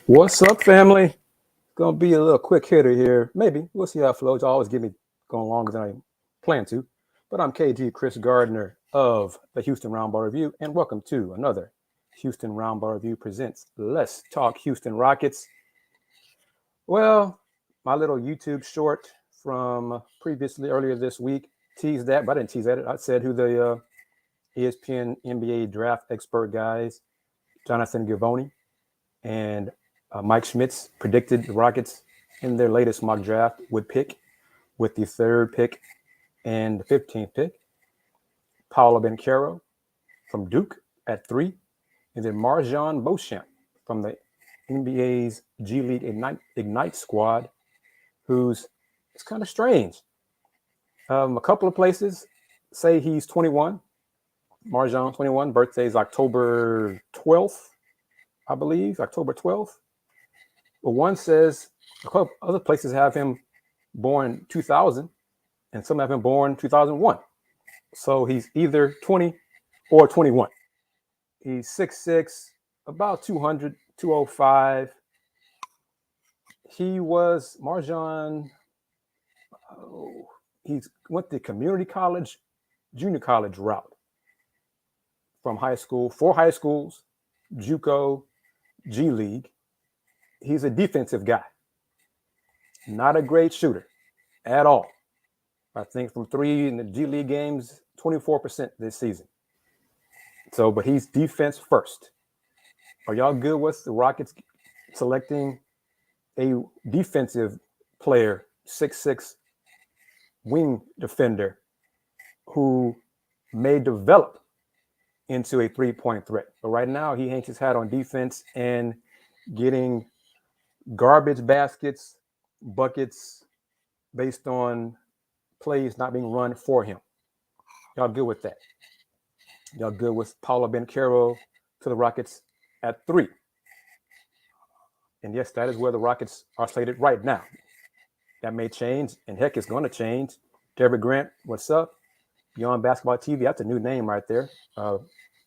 What's up, family? Gonna be a little quick hitter here. Maybe we'll see how it flows. You always get me going longer than I plan to. But I'm KG Kris Gardner of the Houston Roundball Review, and welcome to another Houston Roundball Review presents Let's Talk Houston Rockets. Well, my little YouTube short from previously earlier this week teased that, but I didn't tease that. I said who the ESPN NBA draft expert guys, Jonathan Givony and Mike Schmitz, predicted the Rockets in their latest mock draft would pick with the third pick and the 15th pick. Paolo Banchero from Duke at 3, and then Marjon Beauchamp from the NBA's G League Ignite squad, who's it's kind of strange. A couple of places say he's 21. Marjon 21, birthday is October 12th, I believe, October 12th. But one says a couple other places have him born 2000, and some have him born 2001. So he's either 20 or 21. He's 6'6", about 200, 205. He was Marjon. He went the community college, junior college route from high school, 4 high schools, JUCO, G League. He's a defensive guy, not a great shooter at all. I think from 3 in the G League games, 24% this season. So, but he's defense first. Are y'all good with the Rockets selecting a defensive player, 6'6", wing defender, who may develop into a three-point threat? But right now, he hangs his hat on defense and getting garbage baskets, buckets based on plays not being run for him. Y'all good with that? Y'all good with Paolo Banchero to the Rockets at 3? And yes, that is where the Rockets are slated right now. That may change, and heck, it's going to change. Derek Grant, what's up? Beyond Basketball TV, that's a new name right there.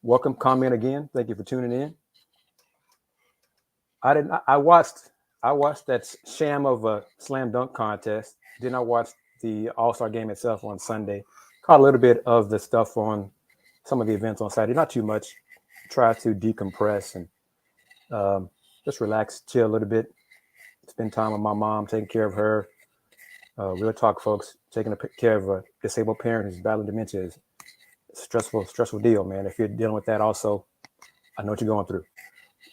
Welcome, comment again. Thank you for tuning in. I watched that sham of a slam dunk contest. Then I watched the All-Star game itself on Sunday. Caught a little bit of the stuff on some of the events on Saturday. Not too much. Try to decompress and just relax, chill a little bit. Spend time with my mom, taking care of her. Real talk, folks. Taking care of a disabled parent who's battling dementia is a stressful deal, man. If you're dealing with that also, I know what you're going through.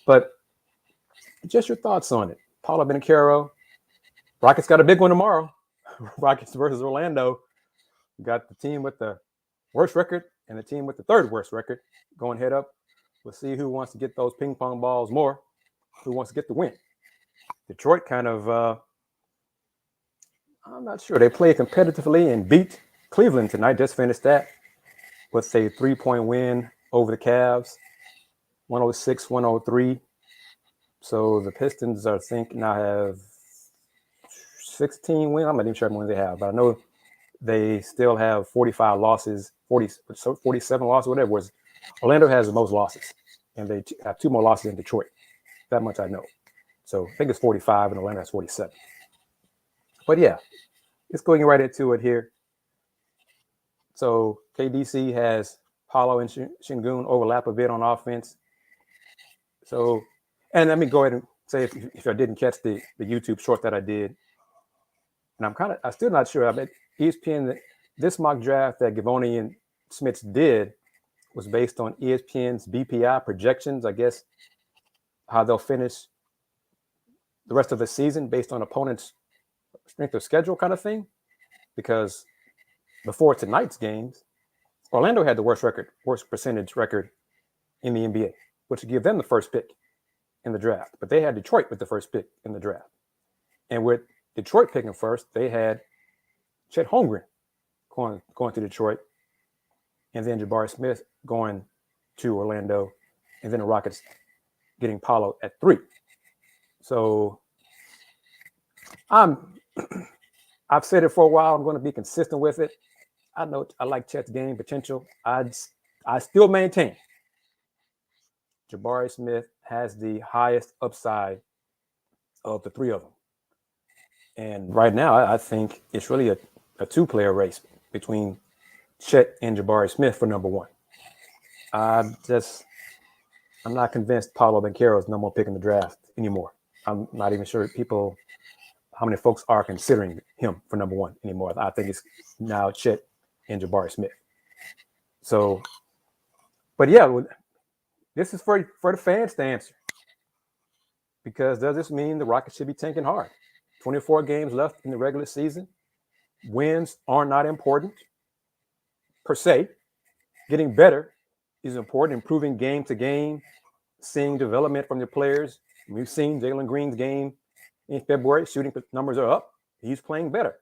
But just your thoughts on it. Paolo Banchero. Rockets got a big one tomorrow. Rockets versus Orlando. We got the team with the worst record and the team with the third worst record going head up. We'll see who wants to get those ping pong balls more, who wants to get the win. Detroit kind of, I'm not sure. They played competitively and beat Cleveland tonight. Just finished that with a 3-point win over the Cavs, 106-103. So the Pistons, I think, now have 16 wins. I'm not even sure how many they have, but I know they still have 45 losses, 47 losses, whatever it was. Orlando has the most losses, and they have 2 more losses in Detroit. That much I know. So I think it's 45, and Orlando has 47. But yeah, let's go right into it here. So KDC has Paolo and Şengün overlap a bit on offense. So, and let me go ahead and say if I didn't catch the YouTube short that I did, and I'm still not sure. I bet ESPN, this mock draft that Givony and Smith did was based on ESPN's BPI projections, I guess, how they'll finish the rest of the season based on opponents' strength of schedule kind of thing. Because before tonight's games, Orlando had the worst percentage record in the NBA, which would give them the first pick in the draft. But they had Detroit with the first pick in the draft. And with Detroit picking first, they had Chet Holmgren going to Detroit, and then Jabari Smith going to Orlando, and then the Rockets getting Paolo at 3. So I've said it for a while. I'm going to be consistent with it. I know I like Chet's game potential. I still maintain Jabari Smith has the highest upside of the three of them. And right now, I think it's really a two-player race between Chet and Jabari Smith for number one. I'm not convinced Paolo Banchero is no more pick in the draft anymore. I'm not even sure how many folks are considering him for number one anymore. I think it's now Chet and Jabari Smith. So, but yeah, this is for the fans to answer. Because does this mean the Rockets should be tanking hard? 24 games left in the regular season. Wins are not important per se. Getting better is important, improving game to game, seeing development from the players. We've seen Jalen Green's game in February. Shooting numbers are up. He's playing better.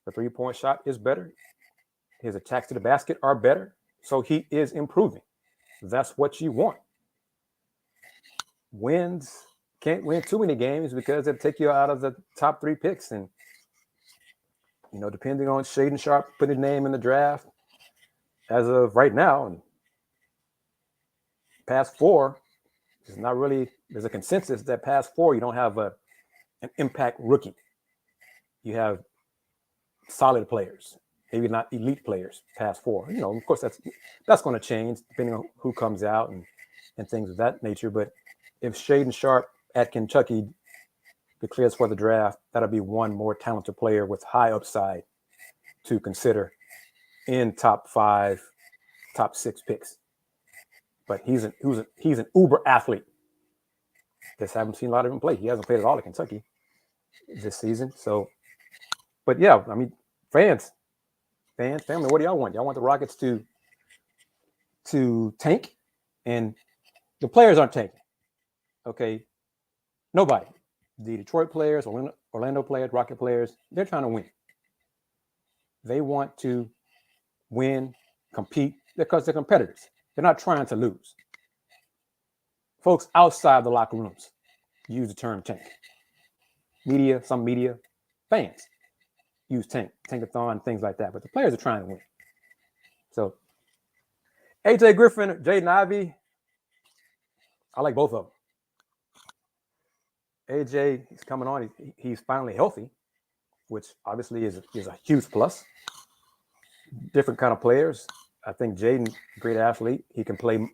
The three-point shot is better. His attacks to the basket are better. So he is improving. That's what you want. Wins can't win too many games because it'll take you out of the top three picks. And, depending on Shaedon Sharpe putting his name in the draft, as of right now, and past four, it's not really, there's a consensus that past four, you don't have an impact rookie. You have solid players, maybe not elite players past four. Of course, that's going to change depending on who comes out and things of that nature. But if Shaedon Sharpe at Kentucky declares for the draft, that'll be one more talented player with high upside to consider in top 5, top 6 picks. But he's an uber athlete. Just haven't seen a lot of him play. He hasn't played at all at Kentucky this season. So, but yeah, I mean, fans, family, what do y'all want? Y'all want the Rockets to tank? And the players aren't tanking. Okay. Nobody. The Detroit players, Orlando players, Rocket players, they're trying to win. They want to win, compete, because they're competitors. They're not trying to lose. Folks outside the locker rooms use the term tank. Some media, fans use tankathon, things like that. But the players are trying to win. So, AJ Griffin, Jaden Ivey, I like both of them. AJ, he's coming on. He's finally healthy, which obviously is a huge plus. Different kind of players. I think Jaden, great athlete. He can play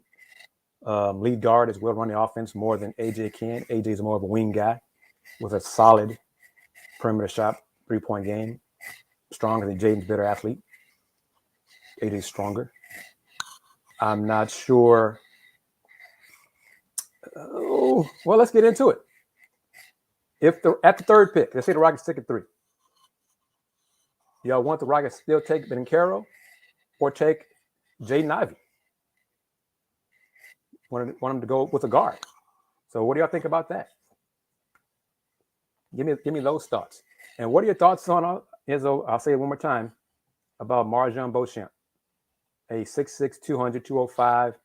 lead guard as well, run the offense more than AJ can. AJ's more of a wing guy with a solid perimeter shot, three-point game. Stronger than Jaden's better athlete. AJ's stronger. I'm not sure. Well, let's get into it. At the third pick, let's say the Rockets take it 3. Y'all want the Rockets still take Banchero or take Jaden Ivey? Want them to go with a guard. So what do y'all think about that? Give me those thoughts. And what are your thoughts on Izzo? I'll say it one more time about Marjon Beauchamp, a 6'6", 200, 205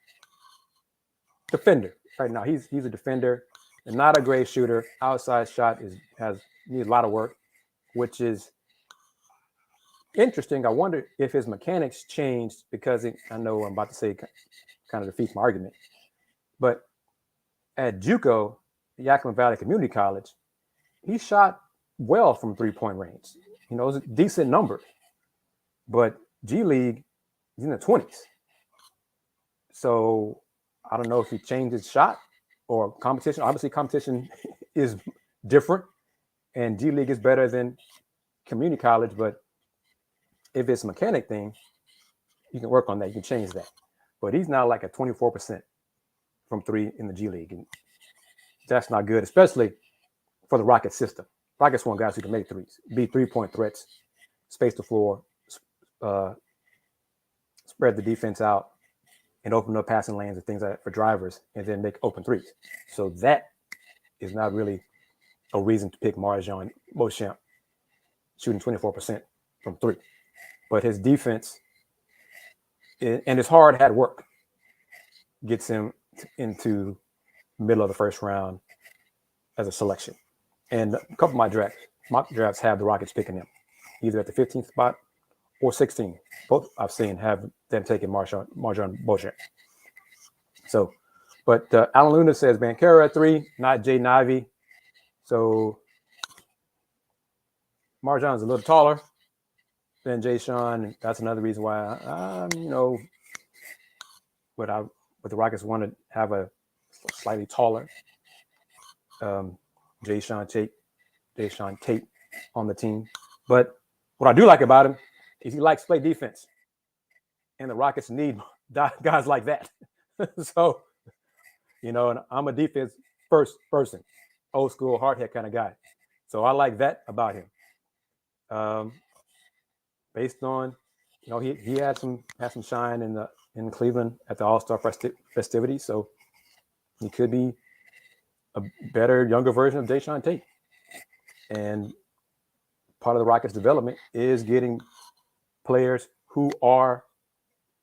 defender. Right now, he's a defender and not a great shooter. Outside shot needs a lot of work, which is interesting. I wonder if his mechanics changed because I know I'm about to say kind of defeats my argument. But at JUCO, Yakima Valley Community College, he shot well from three-point range. It was a decent number. But G League, he's in the 20s. So I don't know if he changed his shot or competition. Obviously, competition is different, and G League is better than community college. But if it's a mechanic thing, you can work on that. You can change that. But he's now like at 24% from 3 in the G League, and that's not good, especially for the Rocket system. Rockets want guys who can make threes, be three-point threats, space the floor, spread the defense out, and open up passing lanes and things like that for drivers, and then make open threes. So that is not really a reason to pick Marjon Beauchamp, shooting 24% from 3. But his defense and his hard work gets him into middle of the first round as a selection. And a couple of mock drafts have the Rockets picking him, either at the 15th spot or 16th. Both I've seen have them taking Marjon Beauchamp. So, but Alan Luna says Banchero at 3, not Jaden Ivey. So MarJon's a little taller than Jay Sean. That's another reason why but the Rockets want to have a slightly taller Jay Sean Tate on the team. But what I do like about him is he likes to play defense, and the Rockets need guys like that. So, and I'm a defense first person, old school hard head kind of guy. So I like that about him. Based on, he had some shine in Cleveland at the All-Star festivities, so he could be a better, younger version of Jayshawn Tate. And part of the Rockets' development is getting players who are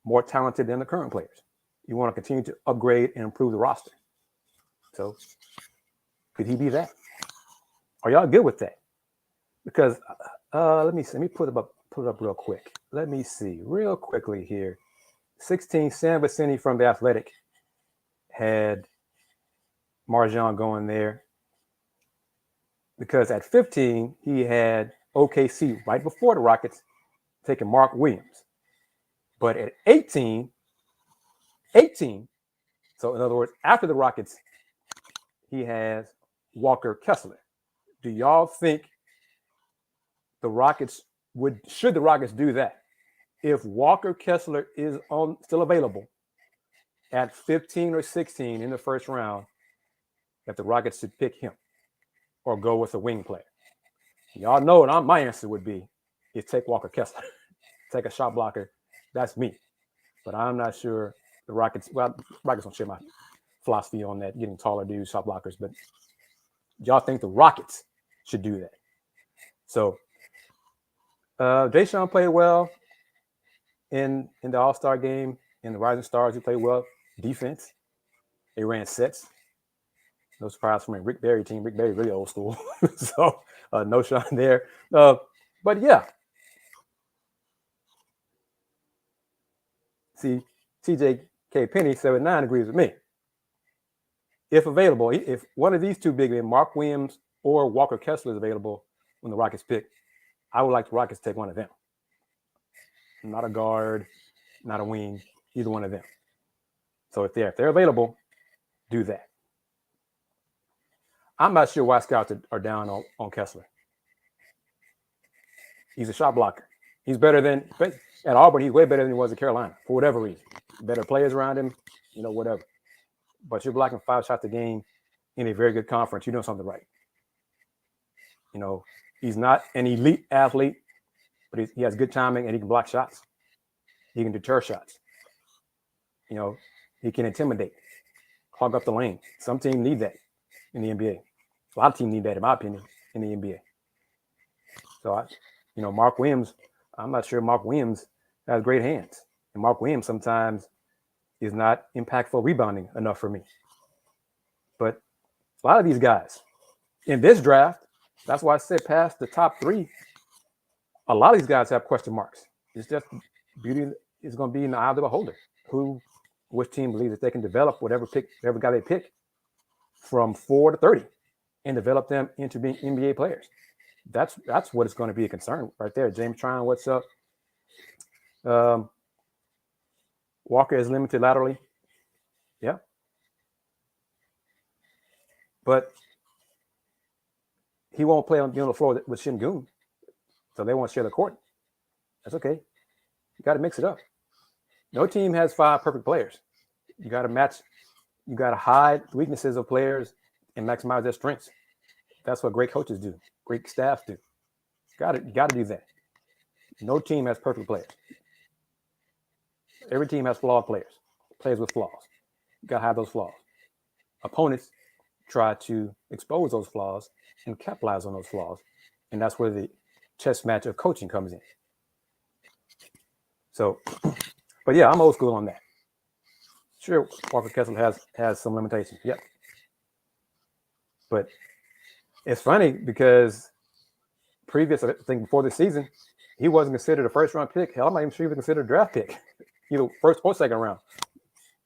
more talented than the current players. You want to continue to upgrade and improve the roster. So could he be that? Are y'all good with that? Because let me put it up real quick. Let me see real quickly here. 16, Sam Vicini from The Athletic had MarJon going there because at 15 he had OKC right before the Rockets taking Mark Williams. But at 18, so in other words, after the Rockets, he has Walker Kessler. Do y'all think should the Rockets do that? If Walker Kessler is still available at 15 or 16 in the first round, that the Rockets should pick him or go with a wing player? Y'all know what my answer would be is take Walker Kessler. Take a shot blocker. That's me. But I'm not sure the Rockets don't share my philosophy on that, getting taller dudes, shot blockers. But y'all think the Rockets should do that? So Jay Sean played well in the All-Star game. In the Rising Stars, he played well defense. They ran sets. No surprise from a Rick Barry team. Rick Barry really old school. So no Sean there. But yeah. See, TJK Penny 7-9 agrees with me. If available, if one of these two big men, Mark Williams or Walker Kessler, is available when the Rockets pick, I would like the Rockets to take one of them. Not a guard, not a wing, either one of them. So if they're available, do that. I'm not sure why scouts are down on Kessler. He's a shot blocker. He's better than at Auburn. He's way better than he was at Carolina for whatever reason. Better players around him, whatever. But you're blocking 5 shots a game in a very good conference. You're doing something right. He's not an elite athlete, but he has good timing and he can block shots. He can deter shots. He can intimidate, clog up the lane. Some teams need that in the NBA. A lot of teams need that, in my opinion, in the NBA. So, Mark Williams, I'm not sure Mark Williams has great hands. And Mark Williams sometimes is not impactful rebounding enough for me. But a lot of these guys in this draft, that's why I said past the top 3, a lot of these guys have question marks. It's just beauty is going to be in the eye of the beholder. Which team believes that they can develop whatever guy they pick from 4 to 30 and develop them into being NBA players. That's what is going to be a concern right there. James Tryon, what's up? Walker is limited laterally. Yeah. But he won't play on the floor with Şengün. So they won't share the court. That's okay. You got to mix it up. No team has 5 perfect players. You got to match. You got to hide the weaknesses of players and maximize their strengths. That's what great coaches do. Great staffs do. You got to do that. No team has perfect players. Every team has flawed players with flaws. You got to have those flaws. Opponents try to expose those flaws and capitalize on those flaws. And that's where the chess match of coaching comes in. So, but yeah, I'm old school on that. Sure, Walker Kessler has some limitations. Yep. But it's funny because I think before the season, he wasn't considered a first-round pick. Hell, I'm not even sure he was considered a draft pick, either first or second round.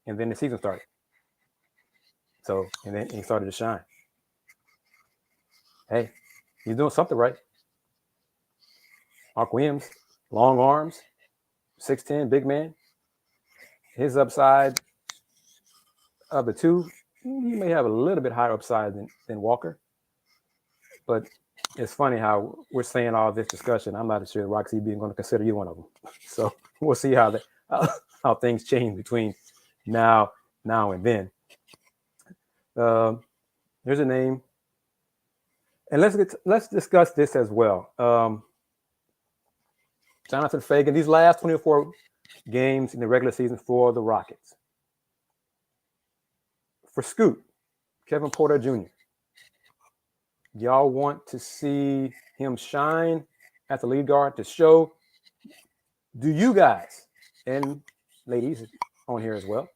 And then the season started. So, and then he started to shine. Hey, he's doing something right. Mark Williams, long arms, 6'10", big man. His upside of the two, he may have a little bit higher upside than Walker. But it's funny how we're saying all this discussion. I'm not sure Roxy being going to consider you one of them. So we'll see how things change between now and then. Here's a name, and let's discuss this as well. Jonathan Fagan. These last 24 games in the regular season for the Rockets. For Scoot, Kevin Porter Jr. Y'all want to see him shine at the lead guard to show? Do you guys, and ladies on here as well,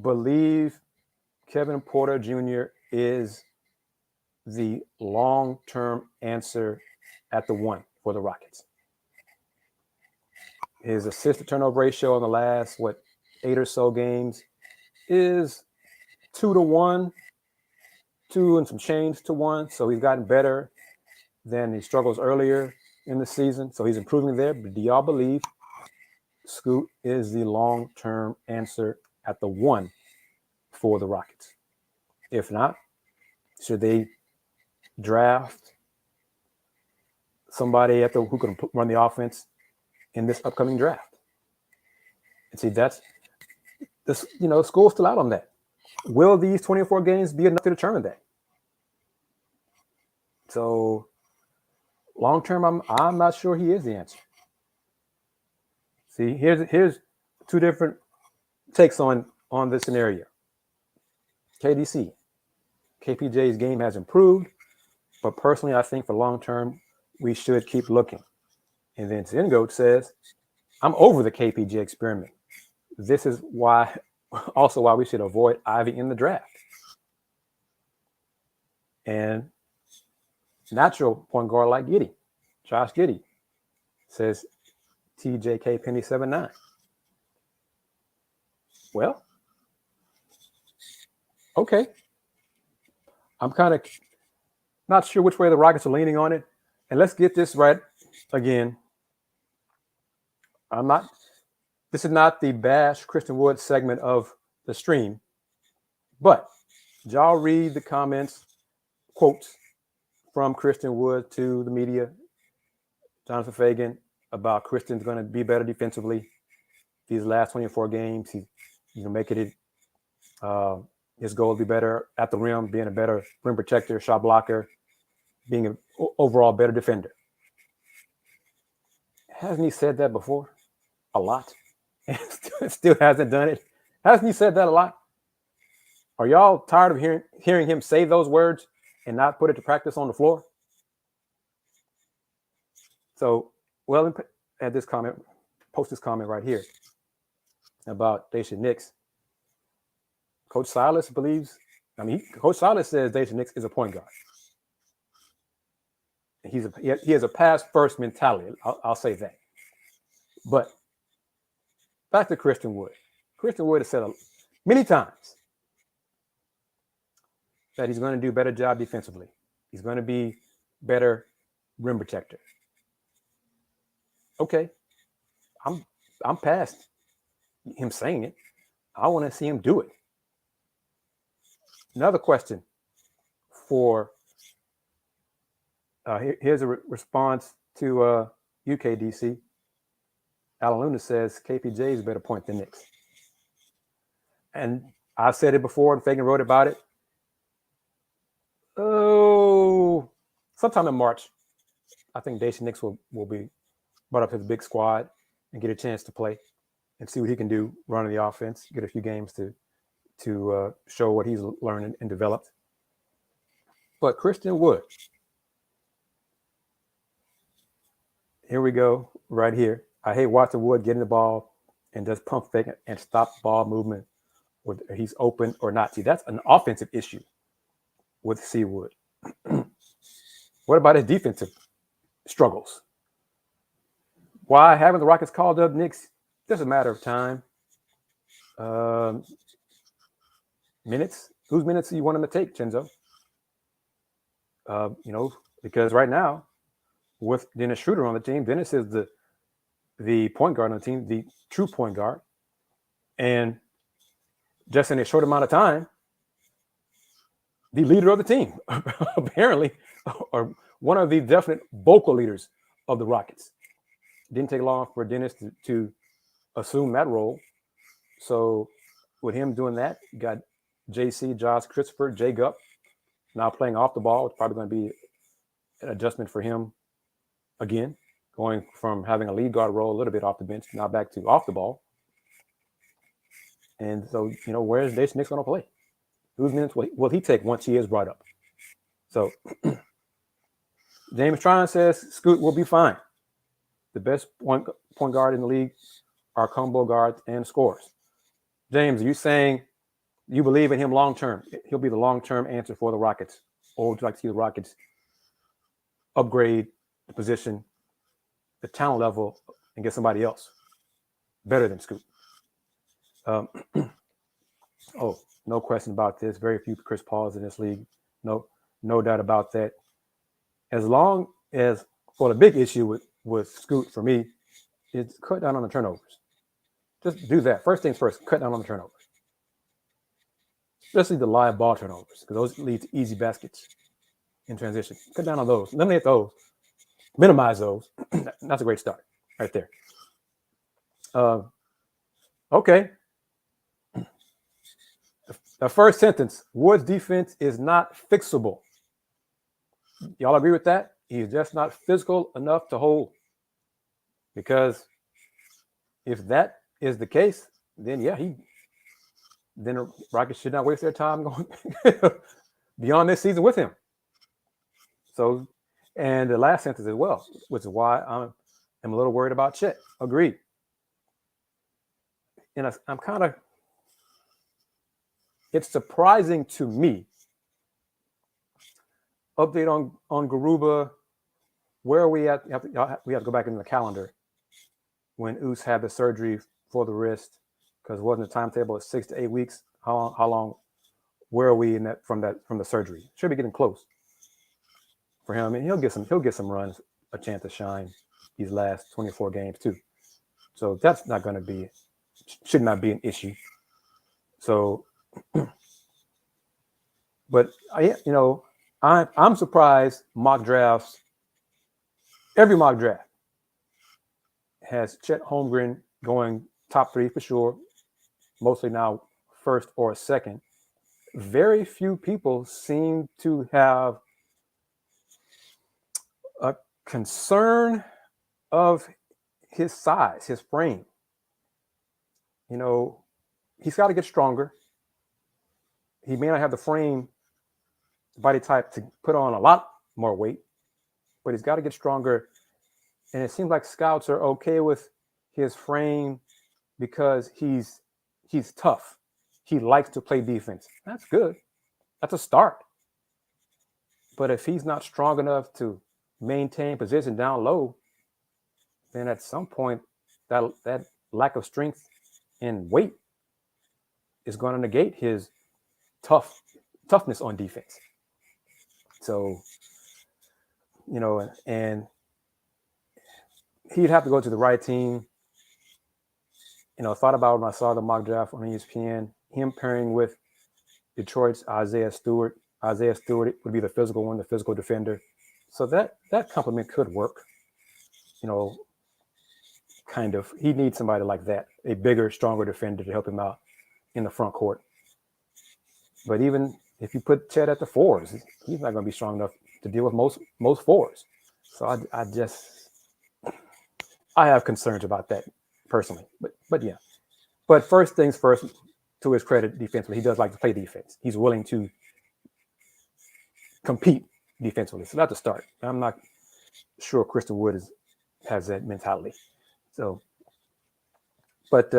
believe Kevin Porter Jr. is the long-term answer at the one for the Rockets? His assist to turnover ratio in the last, 8 or so games is 2-1, 2 and some change to 1. So he's gotten better than he struggles earlier in the season. So he's improving there. But do y'all believe Scoot is the long-term answer at the one for the Rockets? If not, should they draft somebody who can run the offense in this upcoming draft? And see, that's this. School's still out on that. Will these 24 games be enough to determine that? So long term, I'm not sure he is the answer. See, here's two different takes on this scenario. KDC, KPJ's game has improved, but personally, I think for long term, we should keep looking. And then Zengoat says, I'm over the KPJ experiment. This is why we should avoid Ivy in the draft. And natural point guard like Giddey, Josh Giddey, says TJK Penny 79. Well, okay. I'm kind of not sure which way the Rockets are leaning on it. And let's get this right again. This is not the bash Christian Wood segment of the stream, but y'all read the comments, quotes from Christian Wood to the media, Jonathan Fagan, about Christian's going to be better defensively these last 24 games. He's making it his goal to be better at the rim, being a better rim protector, shot blocker, being an overall better defender. Hasn't he said that before? A lot. And still hasn't done it. Hasn't he said that a lot? Are y'all tired of hearing him say those words and not put it to practice on the floor? So, add this comment, post this comment right here about Daisha Nix. Coach Silas Coach Silas says Daisha Nix is a point guard. He has a pass first mentality. I'll say that. But back to Christian Wood. Christian Wood has said many times that he's going to do a better job defensively. He's going to be better rim protector. Okay, I'm past him saying it. I want to see him do it. Another question for here's a response to UKDC. Alan Luna says KPJ is a better point than Nix. And I said it before, and Fagan wrote about it. Oh, sometime in March, I think Daisha Nix will be brought up to the big squad and get a chance to play and see what he can do running the offense, get a few games to show what he's learned and developed. But Christian Wood, here we go, right here. I hate watching Wood getting the ball and just pump fake and stop ball movement, whether he's open or not. See, that's an offensive issue with Seawood. What about his defensive struggles? Why haven't the Rockets called up Nix? Just a matter of time. Minutes? Whose minutes do you want him to take, Chenzo? Because right now with Dennis Schroeder on the team, Dennis is the point guard on the team, the true point guard, and just in a short amount of time, the leader of the team, apparently, or one of the definite vocal leaders of the Rockets. Didn't take long for Dennis to assume that role. So with him doing that, you got JC, Josh Christopher, Jay Gupp now playing off the ball. It's probably going to be an adjustment for him again, going from having a lead guard role a little bit off the bench, now back to off the ball. And so, where's Jason Nick's going to play? Whose minutes will he take once he is brought up? So James Tryon says Scoot will be fine. The best point guard in the league are combo guards and scorers. James, are you saying you believe in him long term? He'll be the long-term answer for the Rockets. Or would you like to see the Rockets upgrade the position, the talent level, and get somebody else better than Scoot? No question about this. Very few Chris Pauls in this league. No doubt about that. As long as, the big issue with Scoot for me is cut down on the turnovers. Just do that. First things first, cut down on the turnovers. Especially the live ball turnovers, because those lead to easy baskets in transition. Cut down on those. Eliminate those. Minimize those. That's a great start right there. Okay. The first sentence, Wood's defense is not fixable. Y'all agree with that? He's just not physical enough to hold. Because if that is the case, then then the Rockets should not waste their time going beyond this season with him. So, and the last sentence as well, which is why I'm a little worried about Chet. Agreed. And I'm kind of, it's surprising to me. Update on Garuba. Where are we at? We have to go back into the calendar when Oos had the surgery for the wrist, because it wasn't a timetable of 6 to 8 weeks. How long? Where are we in that from the surgery? Should be getting close for him. I mean, he'll get some runs, a chance to shine these last 24 games too. So that's not going to be, should not be an issue. So, but I'm surprised mock drafts. Every mock draft has Chet Holmgren going top 3 for sure, mostly now first or second. Very few people seem to have a concern of his size, his frame. He's got to get stronger. He may not have the frame, body type to put on a lot more weight, but he's got to get stronger. And it seems like scouts are okay with his frame because he's tough. He likes to play defense. That's good. That's a start. But if he's not strong enough to maintain position down low, then at some point that lack of strength and weight is going to negate his toughness on defense. So, and he'd have to go to the right team. Thought about when I saw the mock draft on ESPN, him pairing with Detroit's Isaiah Stewart. Isaiah Stewart would be the physical one, the physical defender. So that compliment could work. Kind of. He needs somebody like that, a bigger, stronger defender to help him out in the front court. But even if you put Chet at the 4s, he's not going to be strong enough to deal with most 4s. So I have concerns about that personally. But yeah. But first things first, to his credit, defensively, he does like to play defense. He's willing to compete defensively. So that's a start. I'm not sure Christian Wood has that mentality. So, but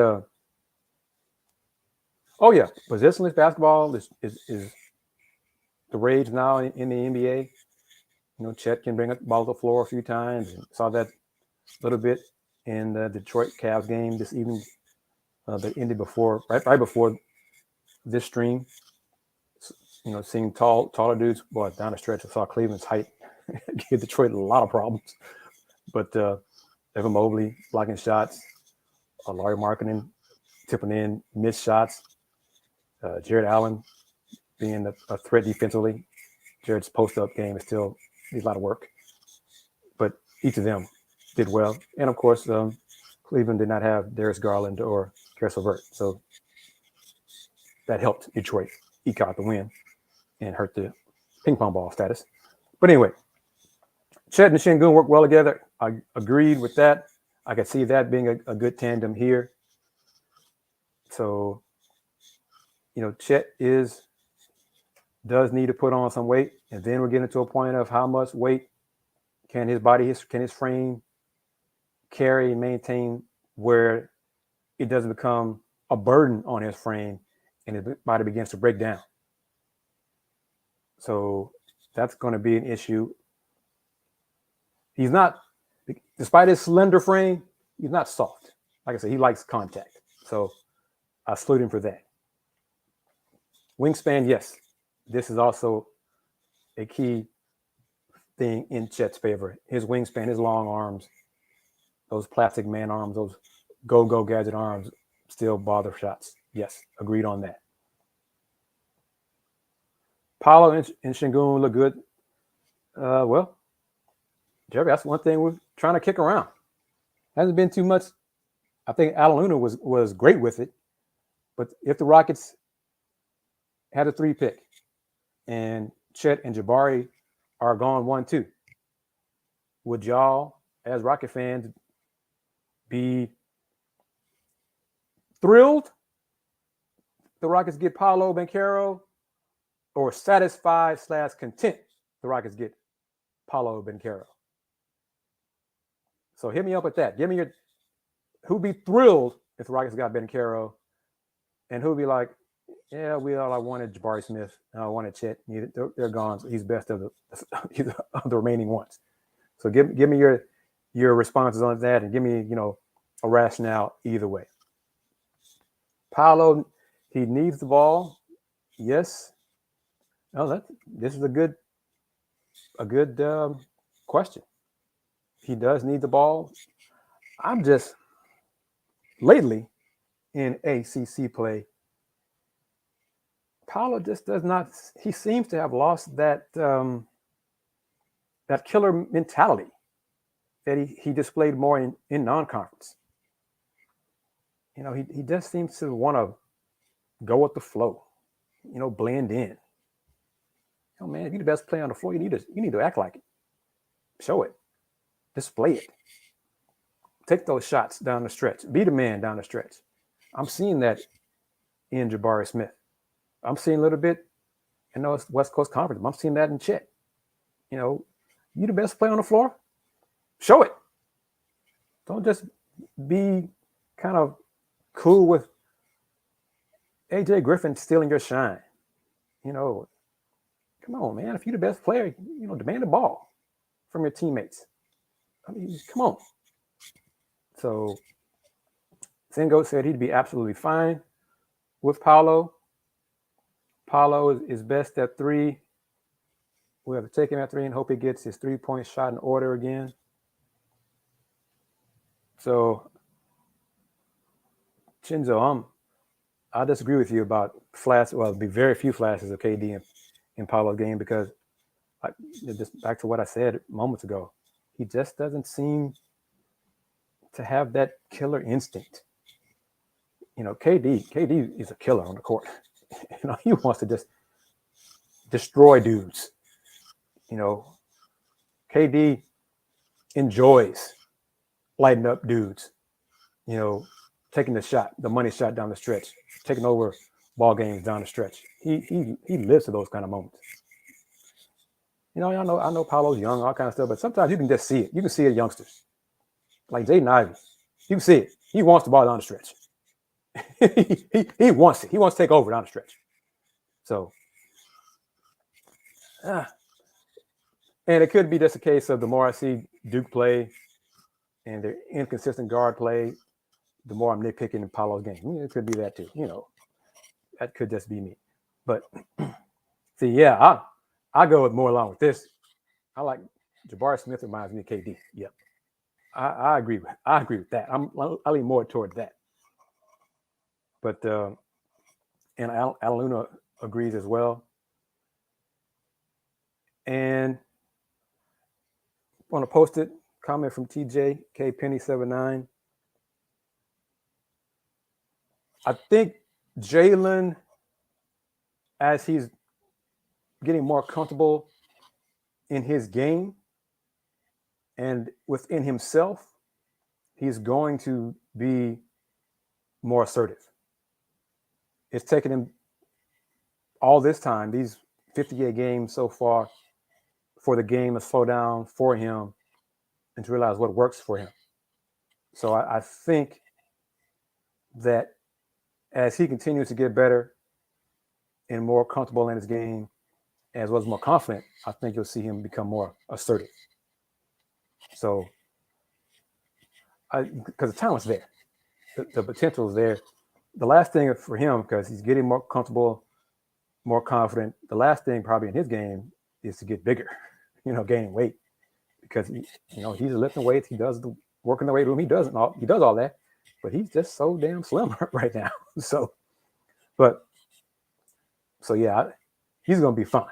positionless basketball is the rage now in the NBA. Chet can bring the ball to the floor a few times. And saw that a little bit in the Detroit Cavs game this evening that ended right before this stream. Seeing taller dudes, boy, down the stretch, I saw Cleveland's height give Detroit a lot of problems. But Evan Mobley blocking shots, Larry Markkinen tipping in missed shots, Jared Allen being a threat defensively. Jared's post-up game is still needs a lot of work. But each of them did well. And, of course, Cleveland did not have Darius Garland or Karis LeVert. So that helped Detroit eke out the win and hurt the ping pong ball status. But anyway, Chet and Sengun work well together. I agreed with that. I could see that being a good tandem here. So, Chet does need to put on some weight. And then we're getting to a point of how much weight can his frame carry and maintain where it doesn't become a burden on his frame and his body begins to break down. So that's going to be an issue. He's not, despite his slender frame, he's not soft. Like I said, he likes contact. So I salute him for that. Wingspan, yes. This is also a key thing in Chet's favor. His wingspan, his long arms, those plastic man arms, those go-go gadget arms still bother shots. Yes, agreed on that. Paolo and Sengun look good. Well, Jerry, that's one thing we're trying to kick around. Hasn't been too much. I think Adeluna was great with it. But if the Rockets had a 3 pick and Chet and Jabari are gone 1-2, would y'all, as Rocket fans, be thrilled the Rockets get Paolo Banchero, or satisfied / content the Rockets get Paolo Banchero? So hit me up with that. Give me who'd be thrilled if the Rockets got Banchero, and who'd be like, yeah, I wanted Jabari Smith, and I wanted Chet. They're gone. So he's best of the remaining ones. So give me your responses on that, and give me a rationale either way. Paolo, he needs the ball. Yes. No, this is a good question. He does need the ball. I'm just lately in ACC play, Paolo just does not. He seems to have lost that killer mentality that he displayed more in non-conference. He just seems to want to go with the flow, blend in. Man, if you're the best player on the floor, you need to act like it. Show it. Display it. Take those shots down the stretch. Be the man down the stretch. I'm seeing that in Jabari Smith. I'm seeing a little bit in those West Coast Conference. I'm seeing that in Chet. You the best player on the floor? Show it. Don't just be kind of cool with AJ Griffin stealing your shine. Come on, man. If you're the best player, demand the ball from your teammates. I mean, come on. So Sengun said he'd be absolutely fine with Paolo. Paolo is best at 3. We have to take him at 3 and hope he gets his 3-point shot in order again. So, Chinzo, I disagree with you about there'll be very few flashes of KD in Paolo's game because, just back to what I said moments ago, he just doesn't seem to have that killer instinct. KD is a killer on the court. He wants to just destroy dudes. KD enjoys lighting up dudes. Taking the money shot down the stretch, taking over ball games down the stretch. He lives for those kind of moments. I know Paolo's young, all kind of stuff, but sometimes you can just see it. You can see it, youngsters. Like Jaden Ivey. You can see it. He wants the ball down the stretch. he wants it. He wants to take over down the stretch. So, and it could be just a case of the more I see Duke play and their inconsistent guard play, the more I'm nitpicking in Paolo's game. It could be that too. That could just be me. But See, yeah, I go with more along with this. I like Jabari Smith reminds me of KD. Yep, I agree with that. I lean more toward that. But and Aluna agrees as well. And want to post it. Comment from TJ K Penny 79. I think Jalen, as he's getting more comfortable in his game and within himself, he's going to be more assertive. It's taken him all this time, these 58 games so far, for the game to slow down for him and to realize what works for him. So I think that as he continues to get better and more comfortable in his game, as well as more confident, I think you'll see him become more assertive. So, because the talent's there, the potential is there. The last thing for him, because he's getting more comfortable, more confident, the last thing probably in his game is to get bigger, gaining weight, because he's lifting weights, he does the work in the weight room, he does all that, but he's just so damn slim right now. So yeah, he's gonna be fine.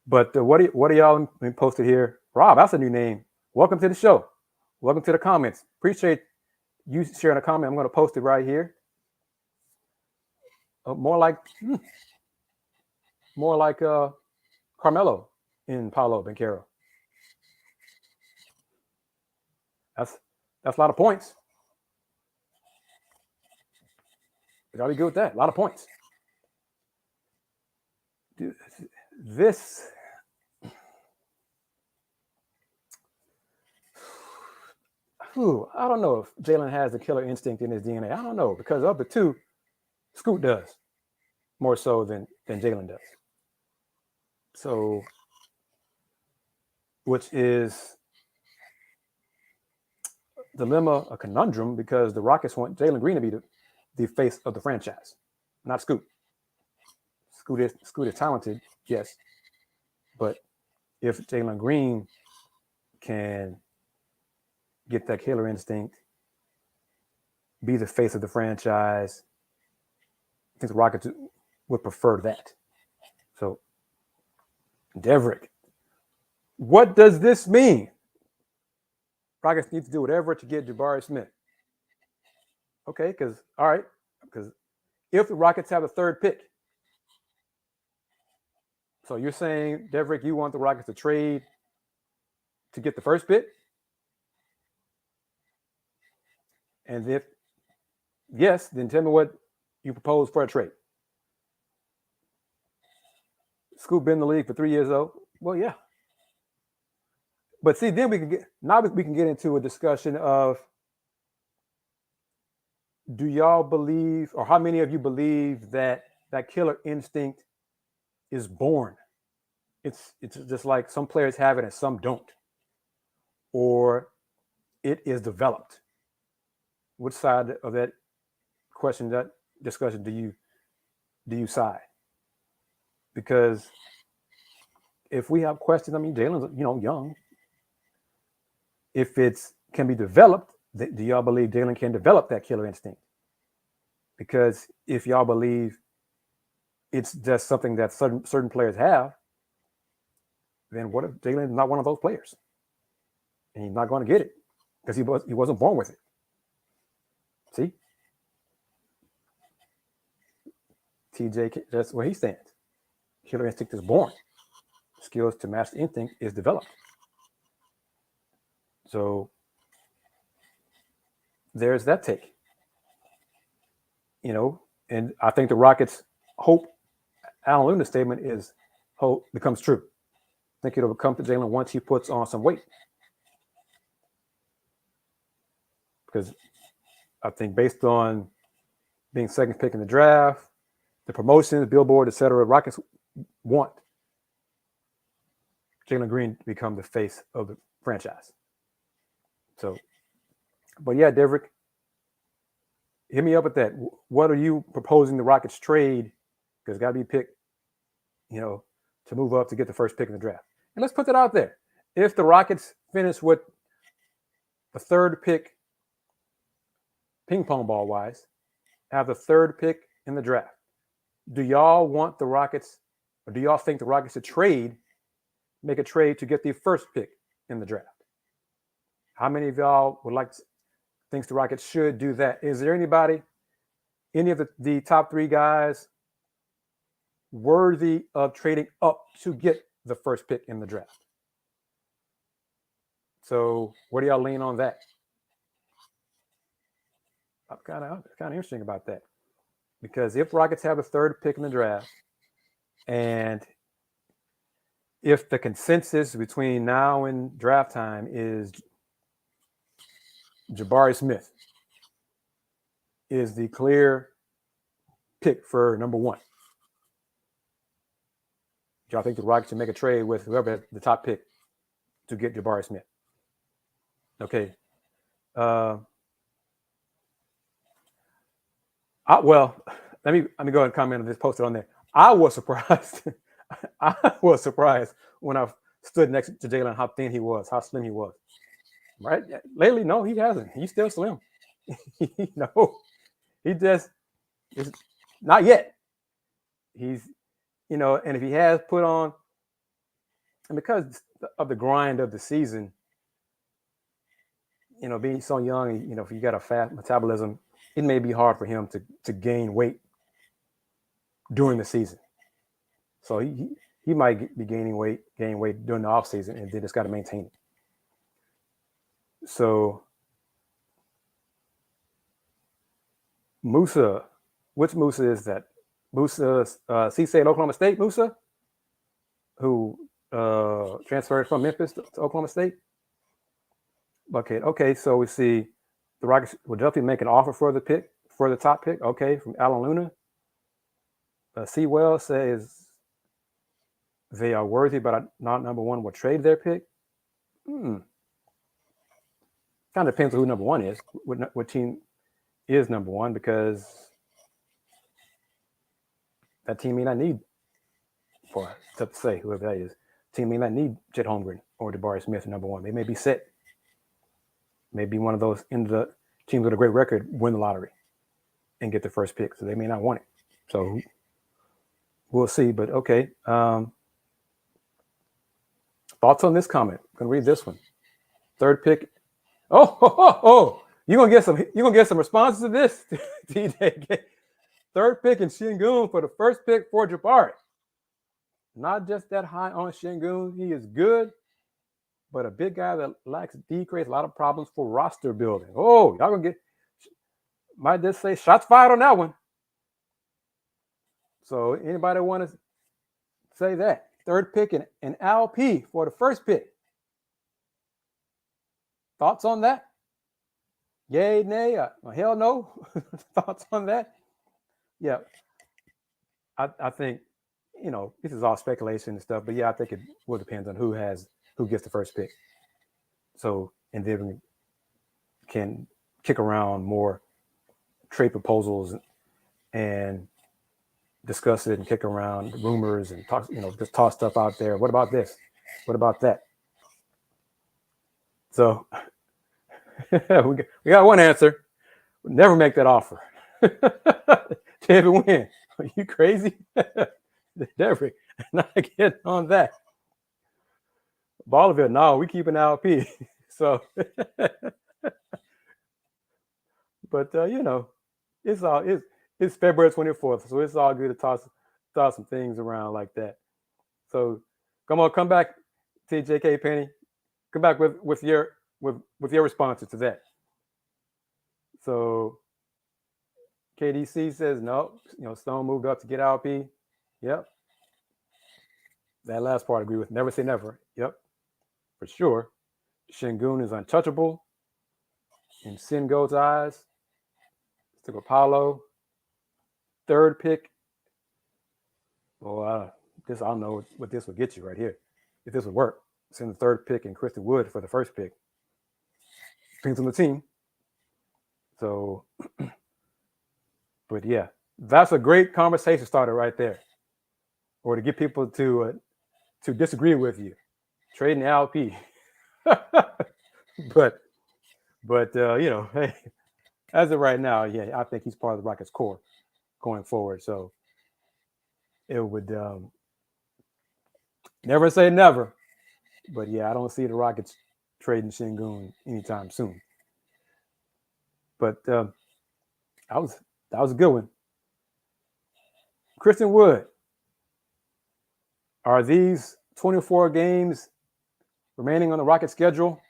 But what are y'all posted here? Rob, that's a new name. Welcome to the show. Welcome to the comments. Appreciate you sharing a comment. I'm going to post it right here. More like Carmelo in Paolo Banchero. That's a lot of points. I'll be good with that. A lot of points. Dude, this. I don't know if Jalen has the killer instinct in his DNA. I don't know, because of the two, Scoot does more so than Jalen does. So, which is a dilemma, a conundrum, because the Rockets want Jalen Green to be the face of the franchise, not Scoot. Scoot is talented, yes, but if Jalen Green can get that killer instinct, be the face of the franchise, I think the Rockets would prefer that. So, Deverick, what does this mean? Rockets need to do whatever to get Jabari Smith. Okay, because if the Rockets have a third pick, so you're saying, Deverick, you want the Rockets to trade to get the first pick? And if yes, then tell me what you propose for a trade. Scoot been in the league for 3 years, though. Well, yeah. But see, then we can get into a discussion of, do y'all believe, or how many of you believe that killer instinct is born? It's just like some players have it and some don't, or it is developed. Which side of that question, that discussion, do you side? Because if we have questions, I mean, Jalen's young. If it's can be developed, do y'all believe Jalen can develop that killer instinct? Because if y'all believe it's just something that certain players have, then what if Jalen is not one of those players? And he's not going to get it because he wasn't born with it. See? TJ, that's where he stands. Killer instinct is born. Skills to master instinct is developed. So there's that take. And I think the Rockets hope Alan Luna's statement is hope becomes true. I think it'll come to Jalen once he puts on some weight. Because I think based on being second pick in the draft, the promotions, billboard, etc., Rockets want Jalen Green to become the face of the franchise. So, but yeah, Deverick, hit me up with that. What are you proposing the Rockets trade? Because it's got to be picked to move up to get the first pick in the draft. And let's put that out there. If the Rockets finish with the third pick, ping pong ball wise, have the third pick in the draft, do y'all want the Rockets, or do y'all think the Rockets should make a trade to get the first pick in the draft? How many of y'all thinks the Rockets should do that? Is there any of the top three guys worthy of trading up to get the first pick in the draft? So where do y'all lean on that? I'm kind of interesting about that, because if Rockets have a third pick in the draft, and if the consensus between now and draft time is Jabari Smith is the clear pick for number one, do y'all think the Rockets should make a trade with whoever has the top pick to get Jabari Smith? Okay. Well, let me go ahead and comment on this, posted on there. I was surprised. I was surprised when I stood next to Jalen, how thin he was, how slim he was. Right? Lately, no, he hasn't. He's still slim. No, he just is not yet. He's, and if he has put on, and because of the grind of the season, being so young, if you got a fast metabolism, it may be hard for him to gain weight during the season. So he might be gain weight during the off season, and then just got to maintain it. So Musa, which Musa is that? Musa, Cisse at Oklahoma State, Musa, who transferred from Memphis to Oklahoma State. Okay. So we see the Rockets will definitely make an offer for the top pick. Okay, from Alan Luna. Sewell says they are worthy, but not number one. Will trade their pick. Kind of depends on who number one is. What team is number one, because that team may not need, for it's tough to say whoever that is. Team may not need Chet Holmgren or Jabari Smith number one. They may be set. Maybe one of those in the teams with a great record win the lottery and get the first pick, so they may not want it. So we'll see. But okay. Thoughts on this comment? I'm gonna read this one. Third pick. Oh! You're gonna get some responses to this, TJ. Third pick in Şengün for the first pick for Jabari. Not just that high on Şengün. He is good, but a big guy that lacks D creates a lot of problems for roster building. Oh, y'all gonna might just say shots fired on that one. So anybody want to say that? Third pick in LP for the first pick. Thoughts on that? Yay, nay, hell no. Thoughts on that? Yeah. I think, this is all speculation and stuff, but yeah, I think it will depend on who gets the first pick. So, and then we can kick around more trade proposals and discuss it and kick around rumors and talk, just toss stuff out there. What about this? What about that? So we got one answer. We'll never make that offer. David Wynn, are you crazy? Never. Not getting on that. Ballaville, no, we keep an LP. So, but it's February 24th, so it's all good to toss some things around like that. So, come back, TJK Penny. Come back with your responses to that. So, KDC says no. Stone moved up to get LP. Yep. That last part I agree with. Never say never. Yep. For sure. Şengün is untouchable in Sengun's eyes. Stick with Paolo. Third pick. Well, I don't know what this will get you right here. If this would work. Send the third pick and Christian Wood for the first pick. Depends on the team. So, but yeah, that's a great conversation starter right there. or to get people to disagree with you, trading LP. but hey, as of right now, yeah, I think he's part of the Rockets core going forward. So it would never say never, but yeah, I don't see the Rockets trading Şengün anytime soon. But that was a good one. Christian Wood, are these 24 games remaining on the Rocket schedule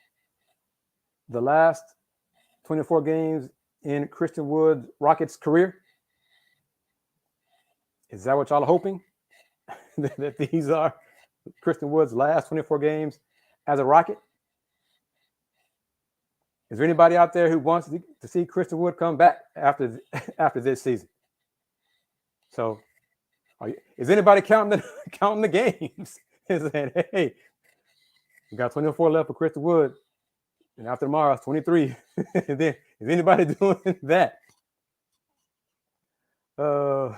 the last 24 games in Christian Wood's Rockets career? Is that what y'all are hoping? that these are Christian Wood's last 24 games as a Rocket? Is there anybody out there who wants to see Christian Wood come back after this season? So, is anybody counting the games and saying, "Hey, we got 24 left for Christian Wood, and after tomorrow it's 23"? And then is anybody doing that? So,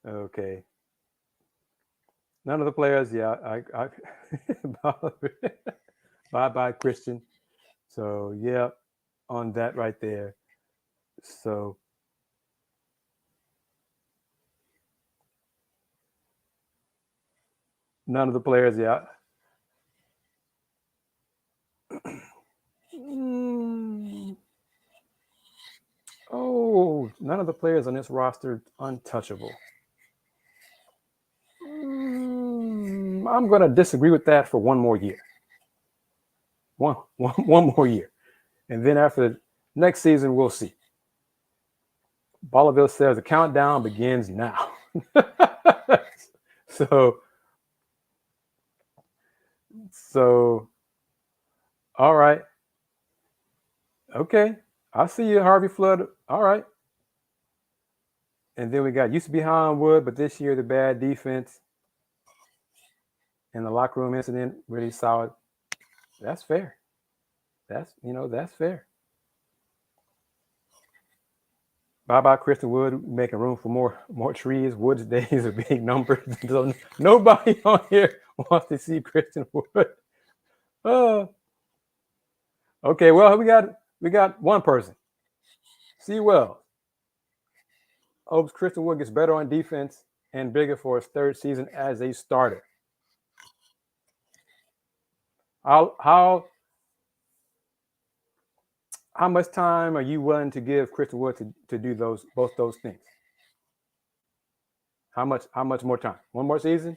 okay. None of the players, yeah, I bye Christian. So yeah, on that right there. So none of the players, yeah. Oh, none of the players on this roster untouchable. I'm going to disagree with that for one more year. One more year. And then after next season, we'll see. Ballaville says the countdown begins now. So, all right. Okay. I see you, Harvey Flood. All right. And then we got used to be behind Wood, but this year the bad defense and the locker room incident really solid. That's fair. That's fair. Bye Christian Wood, making room for more trees. Wood's days are big numbers. So nobody on here wants to see Christian Wood. Okay, well we got one person. C. Wells hopes Christian Wood gets better on defense and bigger for his third season as a starter. How much time are you willing to give Christian Wood to do both those things? How much more time? One more season?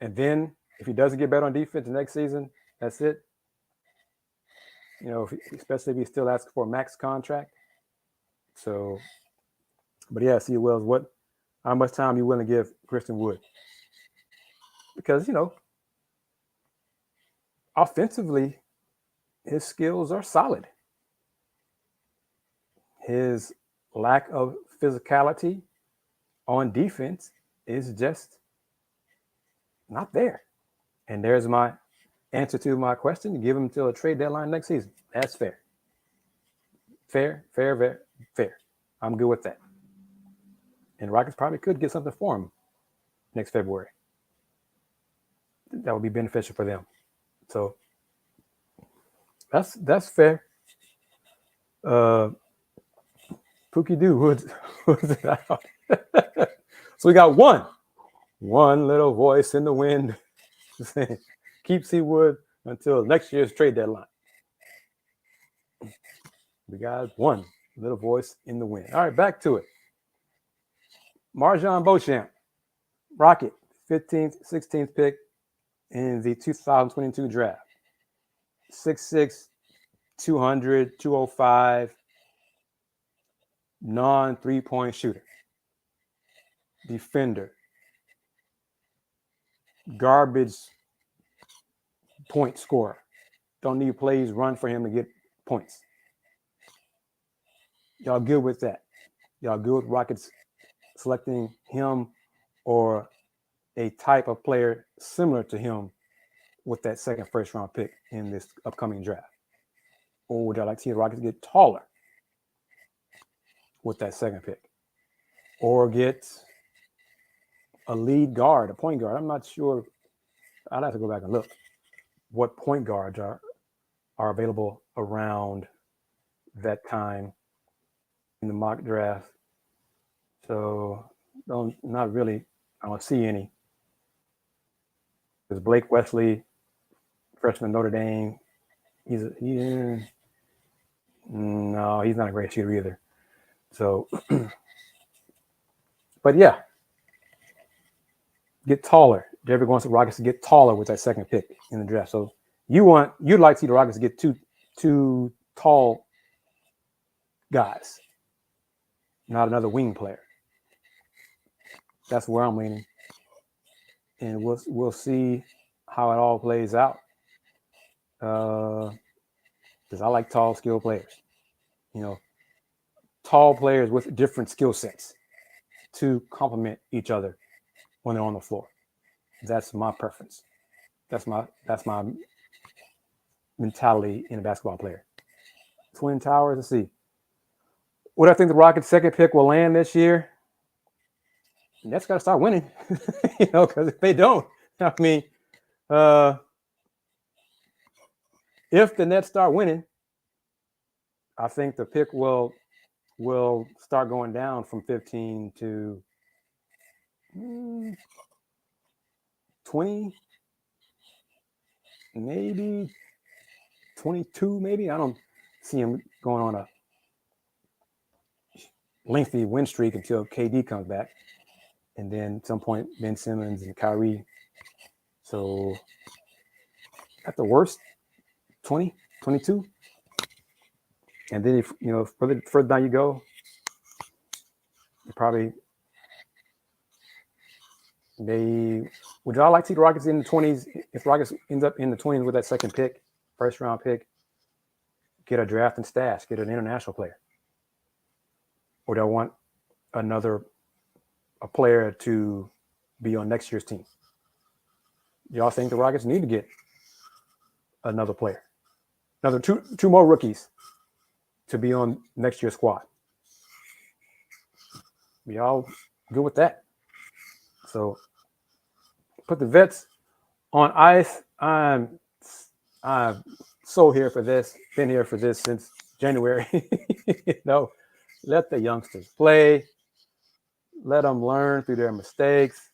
And then if he doesn't get better on defense the next season, that's it. Especially if he's still asking for a max contract. So, but yeah, C. Wells, how much time are you willing to give Christian Wood? Because, offensively, his skills are solid. His lack of physicality on defense is just not there. And there's my answer to my question. Give him till a trade deadline next season. That's fair. Fair. I'm good with that. And Rockets probably could get something for him next February. That would be beneficial for them. So that's fair. Pookie Doo, what's it out? So we got one little voice in the wind saying, keep C. Wood until next year's trade deadline. We got one little voice in the wind. All right, back to it. Marjon Beauchamp, Rocket, 15th, 16th pick in the 2022 draft. 6'6", 200, 205, non-3-point shooter. Defender. Garbage point scorer. Don't need plays run for him to get points. Y'all good with that? Y'all good with Rockets selecting him or a type of player similar to him with that second first-round pick in this upcoming draft? Or would y'all like to see the Rockets get taller with that second pick? Or get a lead guard, a point guard? I'm not sure. I'd have to go back and look what point guards are available around that time in the mock draft. So not really. I don't see any. There's Blake Wesley, freshman Notre Dame. No, he's not a great shooter either. So, but yeah, get taller. Jerry wants the Rockets to get taller with that second pick in the draft. So you'd like to see the Rockets get two tall guys, not another wing player. That's where I'm leaning, and we'll see how it all plays out. Because I like tall, skilled players. Tall players with different skill sets to complement each other when they're on the floor. That's my preference. That's my mentality in a basketball player. Twin Towers. Let's see. What I think the Rockets' second pick will land this year. Nets got to start winning, because if they don't, I mean, if the Nets start winning, I think the pick will start going down from 15 to 20, maybe 22, maybe. I don't see him going on a lengthy win streak until KD comes back. And then at some point, Ben Simmons and Kyrie. So at the worst, 20, 22. And then if further down you go, you probably would y'all like to see the Rockets in the 20s? If the Rockets ends up in the 20s with that second pick, first round pick, get a draft and stash, get an international player. Or do I want a player to be on next year's team? Y'all think the Rockets need to get another player, another two more rookies to be on next year's squad? Y'all good with that? So put the vets on ice. I'm so here for this. Been here for this since January. Let the youngsters play. Let them learn through their mistakes.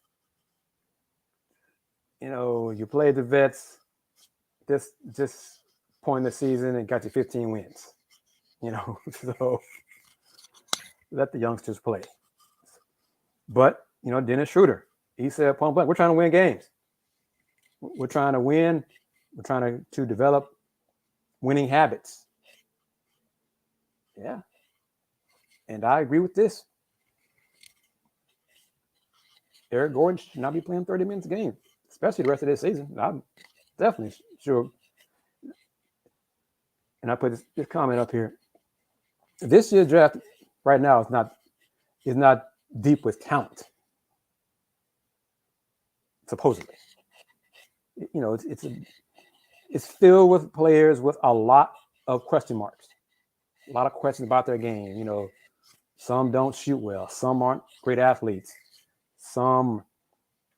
You played the vets this point in the season and got you 15 wins. So let the youngsters play. But, Dennis Schroeder, he said point blank, we're trying to win games. We're trying to win. We're trying to develop winning habits. Yeah. And I agree with this. Eric Gordon should not be playing 30 minutes a game, especially the rest of this season. I'm definitely sure. And I put this comment up here. This year's draft right now is not deep with talent. Supposedly. It's filled with players with a lot of question marks. A lot of questions about their game. Some don't shoot well. Some aren't great athletes. Some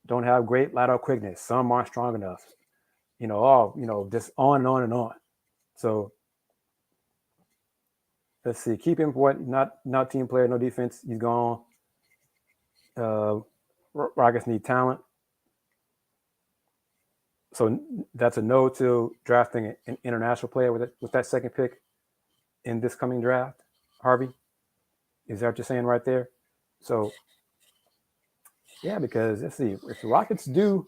don't have great lateral quickness. Some aren't strong enough. Just on and on and on. So let's see. Keep him for what? Not team player, no defense. He's gone. Rockets need talent. So that's a no to drafting an international player with that second pick in this coming draft. Harvey, is that what you're saying right there? So yeah, because let's see, if the Rockets do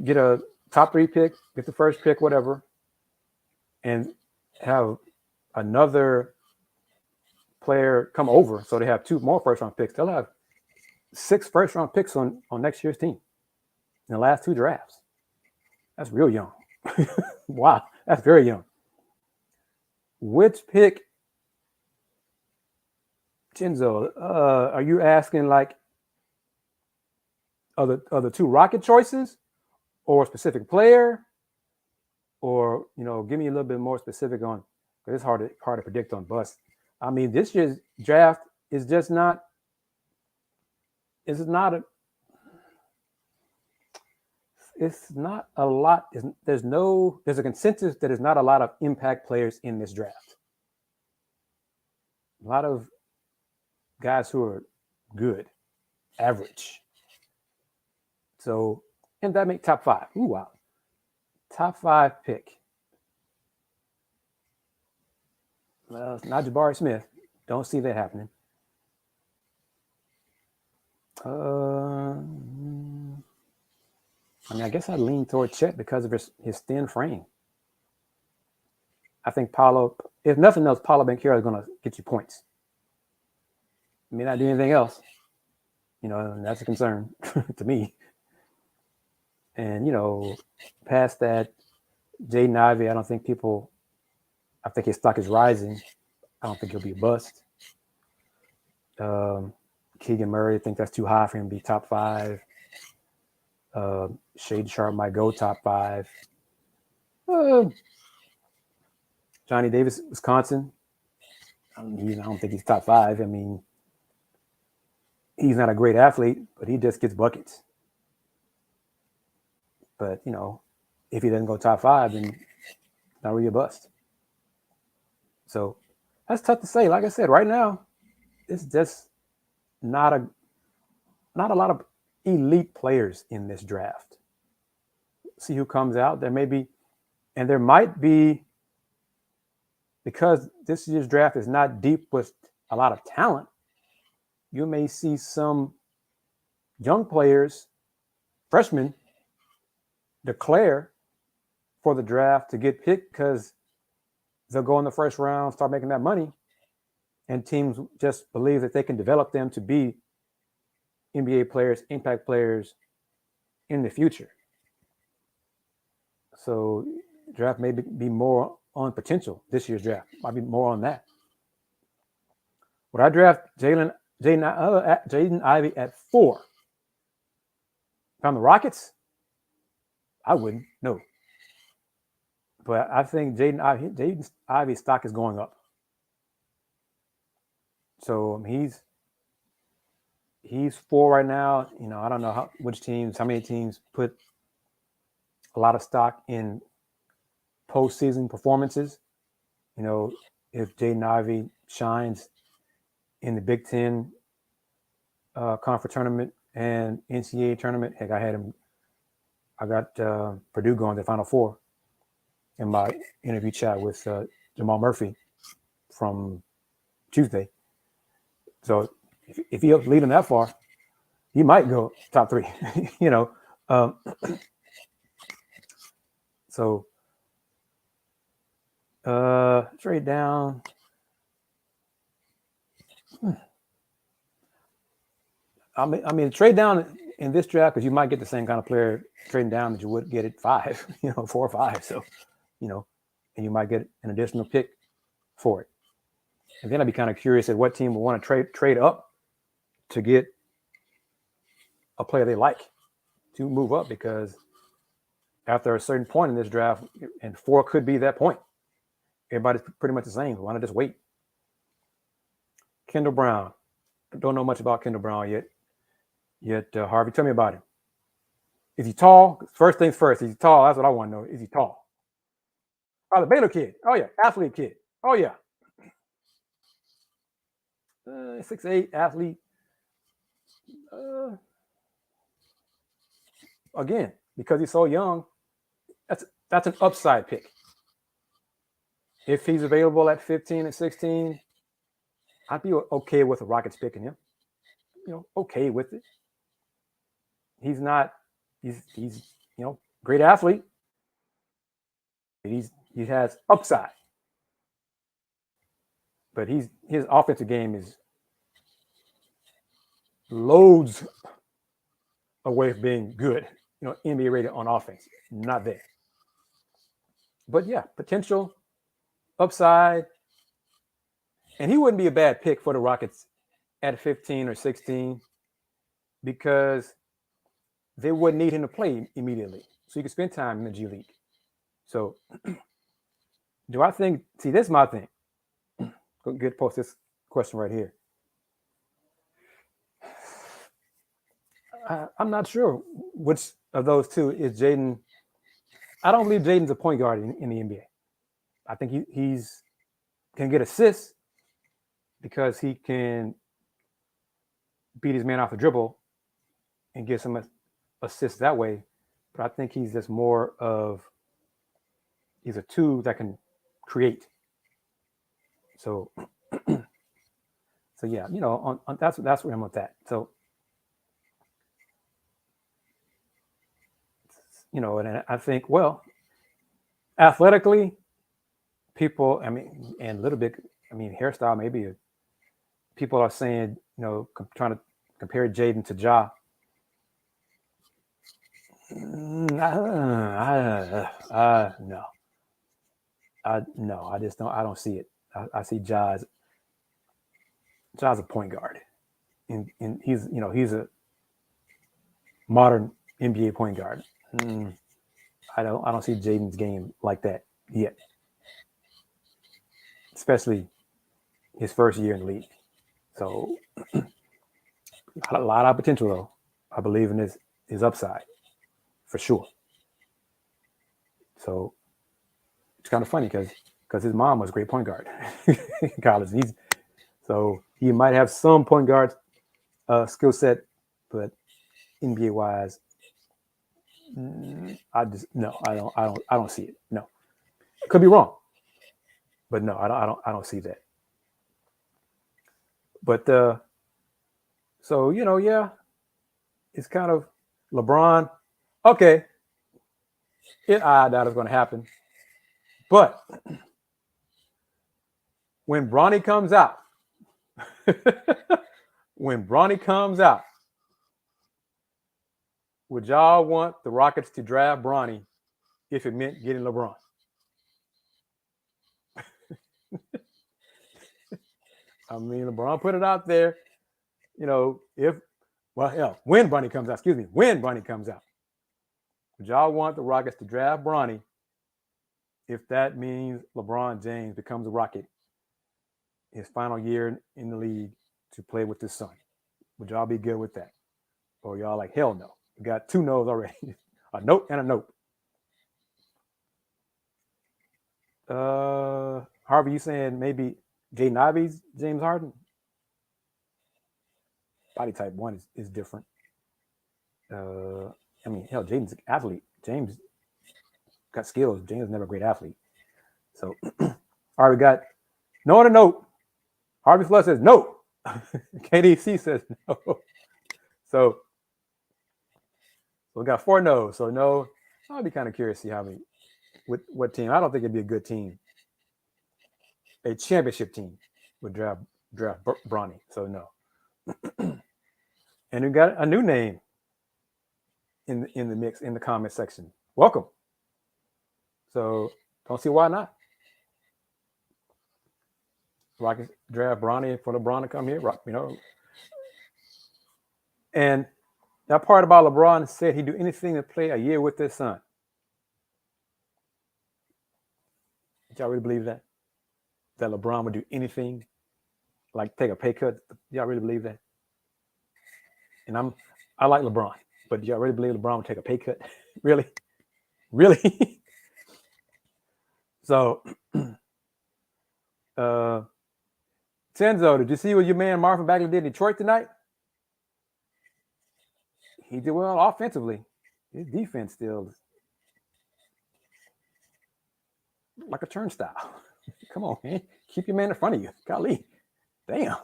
get a top 3 pick, get the first pick, whatever, and have another player come over, so they have 2 more first-round picks, they'll have 6 first-round picks on next year's team in the last 2 drafts. That's real young. Wow, that's very young. Which pick, Chenzo, are you asking like other 2 Rocket choices or a specific player or give me a little bit more specific on, because it's hard to predict on bust. I mean, this year's draft is just not. It's not a. It's not a lot. There's a consensus that there's not a lot of impact players in this draft. A lot of guys who are good, average. So, and that make top 5. Ooh, wow. Top 5 pick. Well, it's not Jabari Smith. Don't see that happening. I mean, I guess I'd lean toward Chet because of his thin frame. I think Paolo, if nothing else, Paolo Banchero is going to get you points. He may not do anything else. And that's a concern to me. And, past that, Jaden Ivey, I think his stock is rising. I don't think he'll be a bust. Keegan Murray, I think that's too high for him to be top 5. Shade Sharp might go top 5. Johnny Davis, Wisconsin. I don't think he's top 5. I mean, he's not a great athlete, but he just gets buckets. But, if he doesn't go top 5, then not really a bust. So that's tough to say. Like I said, right now, it's just not a lot of elite players in this draft. See who comes out. There might be, because this year's draft is not deep with a lot of talent, you may see some young players, freshmen, declare for the draft to get picked because they'll go in the first round, start making that money, and teams just believe that they can develop them to be NBA players, impact players in the future. So draft may be more on potential. This year's draft might be more on that. Would I draft Jaden Ivey at 4? If I'm the Rockets, I wouldn't. No. But I think Jaden Ivey's stock is going up. So he's 4 right now. I don't know how many teams put a lot of stock in postseason performances. If Jaden Ivey shines in the Big Ten conference tournament and NCAA tournament, heck, I got Purdue going to the Final Four in my interview chat with Jamal Murphy from Tuesday. So if he helps lead them that far, he might go top 3. So trade down. I mean, trade down in this draft because you might get the same kind of player trading down that you would get at 5, 4 or 5. So, and you might get an additional pick for it. And then I'd be kind of curious at what team would want to trade up to get a player they like to move up, because after a certain point in this draft, and 4 could be that point, everybody's pretty much the same. Why not just wait? Kendall Brown. Don't know much about Kendall Brown yet. Harvey, tell me about him. Is he tall? First things first. Is he tall? That's what I want to know. Is he tall? Oh, the Baylor kid. Oh, yeah. Athlete kid. Oh, yeah. 6'8", athlete. Again, because he's so young, that's an upside pick. If he's available at 15 and 16, I'd be okay with the Rockets picking him. Okay with it. He's great athlete. He has upside. But his offensive game is loads away from being good. NBA rated on offense. Not there. But yeah, potential, upside. And he wouldn't be a bad pick for the Rockets at 15 or 16 because they wouldn't need him to play immediately. So you could spend time in the G League. So do I think? See, this is my thing. Go get post this question right here. I'm not sure which of those two is Jaden. I don't believe Jaden's a point guard in the NBA. I think he's can get assists because he can beat his man off the dribble and get some assists that way. But I think he's just more of he's a two that can create. So yeah, that's where I'm with that. So and I think athletically, people, and a little bit, hairstyle maybe. People are saying, trying to compare Jaden to Ja. No. I just don't. I don't see it. I see Ja's a point guard, and he's a modern NBA point guard. I don't see Jaden's game like that yet, especially his first year in the league. So a lot of potential, though. I believe in his upside for sure. So it's kind of funny because his mom was a great point guard in college. So he might have some point guard skill set, but NBA wise, I don't see it. No, could be wrong, but no, I don't see that. But so yeah, it's kind of LeBron. Okay, I doubt it's going to happen. But when Bronny comes out, would y'all want the Rockets to draft Bronny if it meant getting LeBron? LeBron put it out there. When Bronny comes out, would y'all want the Rockets to draft Bronny if that means LeBron James becomes a Rocket his final year in the league to play with his son? Would y'all be good with that? Or y'all like, hell no? We got two no's already. A note and a nope. Harvey, you saying maybe Jaden Ivey's James Harden? Body type 1 is different. Hell, Jaden's an athlete. James got skills. James is never a great athlete. So, all right, we got no and a note. Harvey Flood says no. KDC says no. So we got 4 no's. So no, I'll be kind of curious to see how many, what team. I don't think it'd be a good team. A championship team would draft Bronny. So no. And we got a new name in the mix in the comment section. Welcome. So don't see why not. Rockets draft Bronny for LeBron to come here. And that part about LeBron said he'd do anything to play a year with his son. Did y'all really believe that? That LeBron would do anything, like take a pay cut? Y'all really believe that? And I like LeBron, but do y'all really believe LeBron would take a pay cut? Really? Really? So, Tenzo, did you see what your man Marvin Bagley did in Detroit tonight? He did well offensively. His defense still like a turnstile. Come on, man. Keep your man in front of you. Golly. Damn.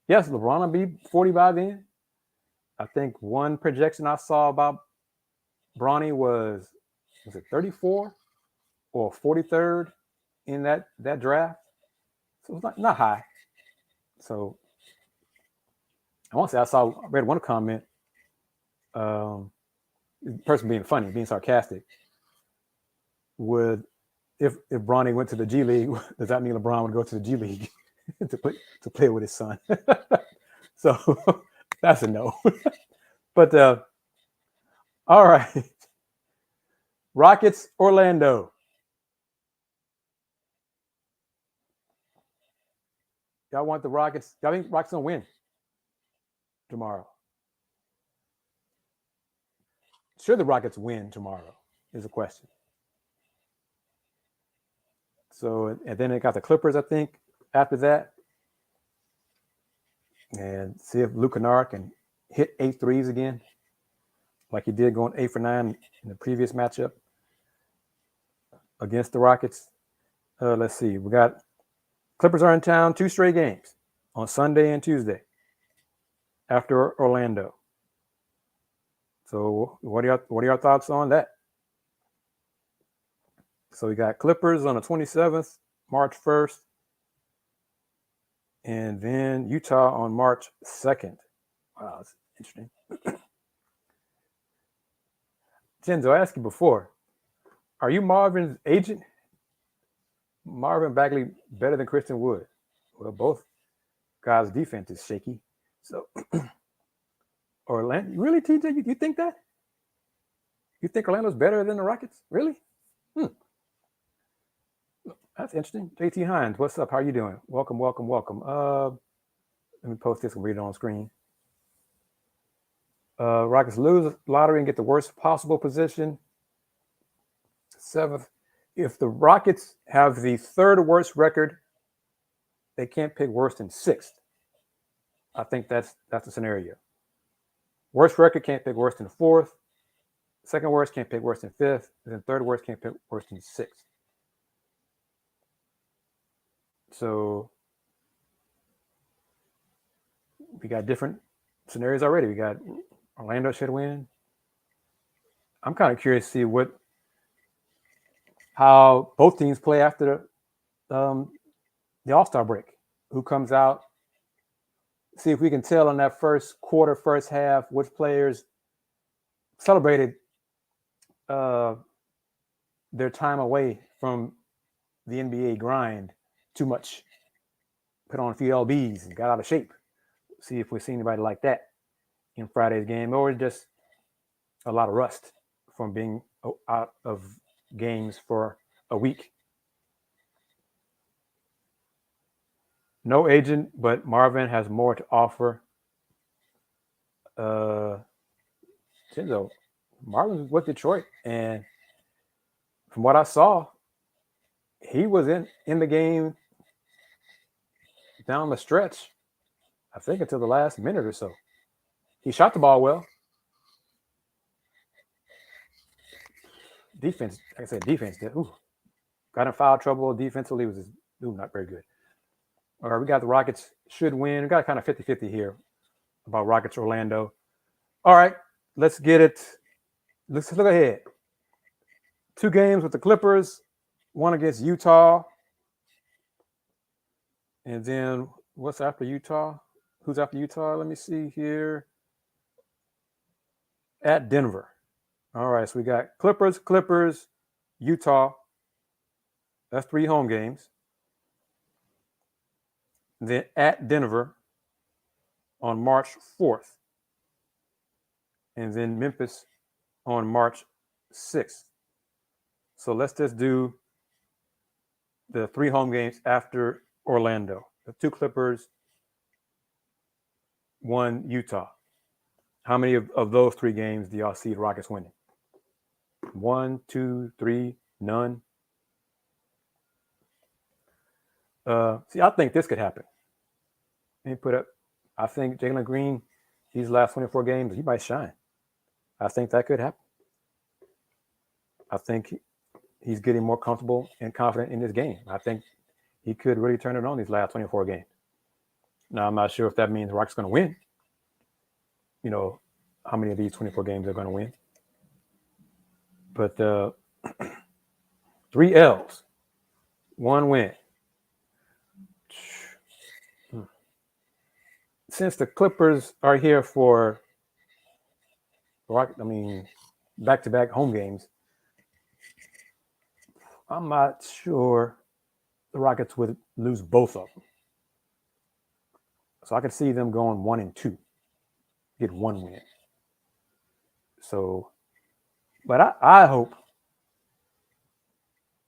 Yes, LeBron will be 40 by then. I think one projection I saw about Bronny was it 34 or 43rd in that draft? So it's not high. So I want to say I read one comment, the person being funny, being sarcastic, if Bronny went to the G League, does that mean LeBron would go to the G League to play with his son? So that's a no. But all right. Rockets, Orlando. Y'all want the Rockets? Y'all think Rockets gonna win tomorrow? Should the Rockets win tomorrow? Is the question. So, and then they got the Clippers, I think, after that. And see if Luke Kennard can hit 8 threes again, like he did going 8 for 9 in the previous matchup against the Rockets. Let's see. We got Clippers are in town 2 straight games on Sunday and Tuesday after Orlando. So what are your thoughts on that? So we got Clippers on the 27th, March 1st, and then Utah on March 2nd. Wow, that's interesting. Jenzo, I asked you before, are you Marvin's agent? Marvin Bagley better than Christian Wood? Well, both guys' defense is shaky. So, Orlando, really, TJ, you think that? You think Orlando's better than the Rockets? Really? That's interesting. JT Hines, what's up? How are you doing? Welcome. Let me post this and read it on screen. Rockets lose lottery and get the worst possible position. 7th. If the Rockets have the 3rd worst record, they can't pick worse than 6th. I think that's the scenario. Worst record can't pick worse than 4th. 2nd worst can't pick worse than 5th. And then 3rd worst can't pick worse than 6th. So we got different scenarios already. We got Orlando should win. I'm kind of curious to see how both teams play after the All-Star break. Who comes out? See if we can tell in that first quarter, first half, which players celebrated their time away from the NBA grind too much. Put on a few LBs and got out of shape. See if we see anybody like that in Friday's game, or just a lot of rust from being out of games for a week. No agent, but Marvin has more to offer. Chenzo, Marvin's with Detroit, and from what I saw, he was in the game down the stretch, I think until the last minute or so. He shot the ball well. Defense, like I said, defense got in foul trouble. Defensively was not very good. All right, we got the Rockets should win. We got kind of 50-50 here about Rockets Orlando. All right, let's get it. Let's look ahead. 2 games with the Clippers, 1 against Utah. And then what's after Utah? Who's after Utah? Let me see here. At Denver. All right, so we got Clippers, Utah. That's 3 home games. Then at Denver on March 4th. And then Memphis on March 6th. So let's just do the 3 home games after Orlando. The 2 Clippers, 1 Utah. How many of those 3 games do y'all see the Rockets winning? 1, 2, 3, none. See, I think this could happen. I think Jalen Green, these last 24 games, he might shine. I think that could happen. I think he's getting more comfortable and confident in this game. I think he could really turn it on these last 24 games. Now, I'm not sure if that means the Rockets going to win. You know, how many of these 24 games they're going to win. But 3 L's, 1 win. Since the Clippers are here for back-to-back home games, I'm not sure the Rockets would lose both of them. So I could see them going 1-2, get 1 win. So, but I hope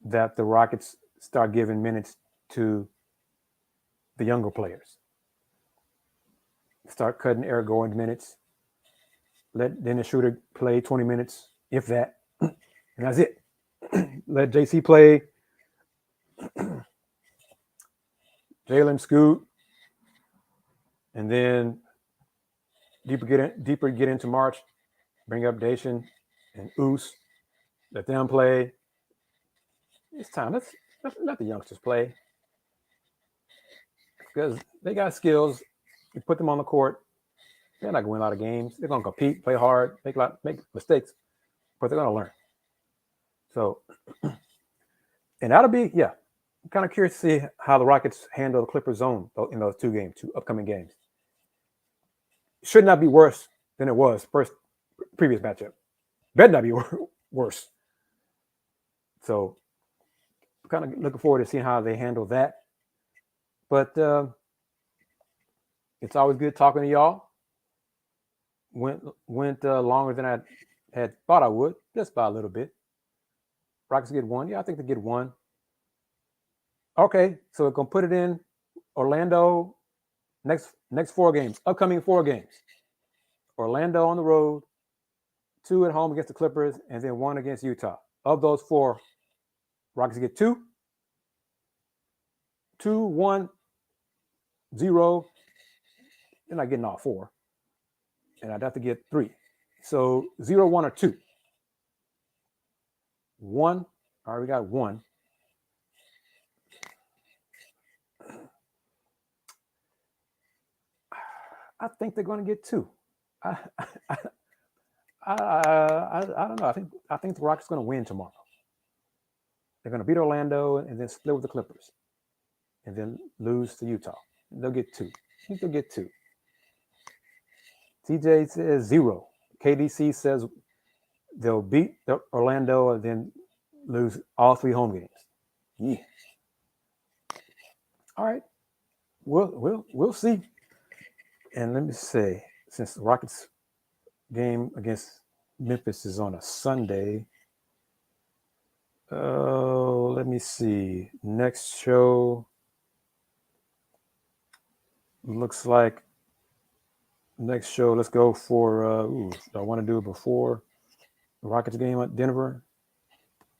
that the Rockets start giving minutes to the younger players. Start cutting Eric Gordon's minutes. Let Dennis Schroeder play 20 minutes, if that, and that's it. Let JC play. Jalen Scoot, and then deeper get into March. Bring up Dacian and Oos. Let them play. It's time. Let's let the youngsters play because they got skills. You put them on the court. They're not going to win a lot of games. They're going to compete, play hard, make mistakes, but they're going to learn. So, and that'll be, yeah. I'm kind of curious to see how the Rockets handle the Clippers zone in those two upcoming games. It should not be worse than it was previous matchup. Better not be worse. So, I'm kind of looking forward to seeing how they handle that. But it's always good talking to y'all. Went longer than I had thought I would, just by a little bit. Rockets get one. Yeah, I think they get one. Okay, so we're going to put it in Orlando next 4 games, upcoming 4 games. Orlando on the road, 2 at home against the Clippers, and then 1 against Utah. Of those 4, Rockets get 2, 1, 0. They're not getting all 4. And I'd have to get 3. So 0, 1, or 2. 1. All right, we got 1. I think they're going to get 2. I don't know. I think the Rockets are going to win tomorrow. They're going to beat Orlando and then split with the Clippers, and then lose to Utah. They'll get 2. I think they'll get 2. TJ says 0. KDC says they'll beat Orlando and then lose all 3 home games. Yeah. All right. We'll see. And let me say, since the Rockets game against Memphis is on a Sunday, let me see. Next show looks like let's go for, do I want to do it before the Rockets game at Denver?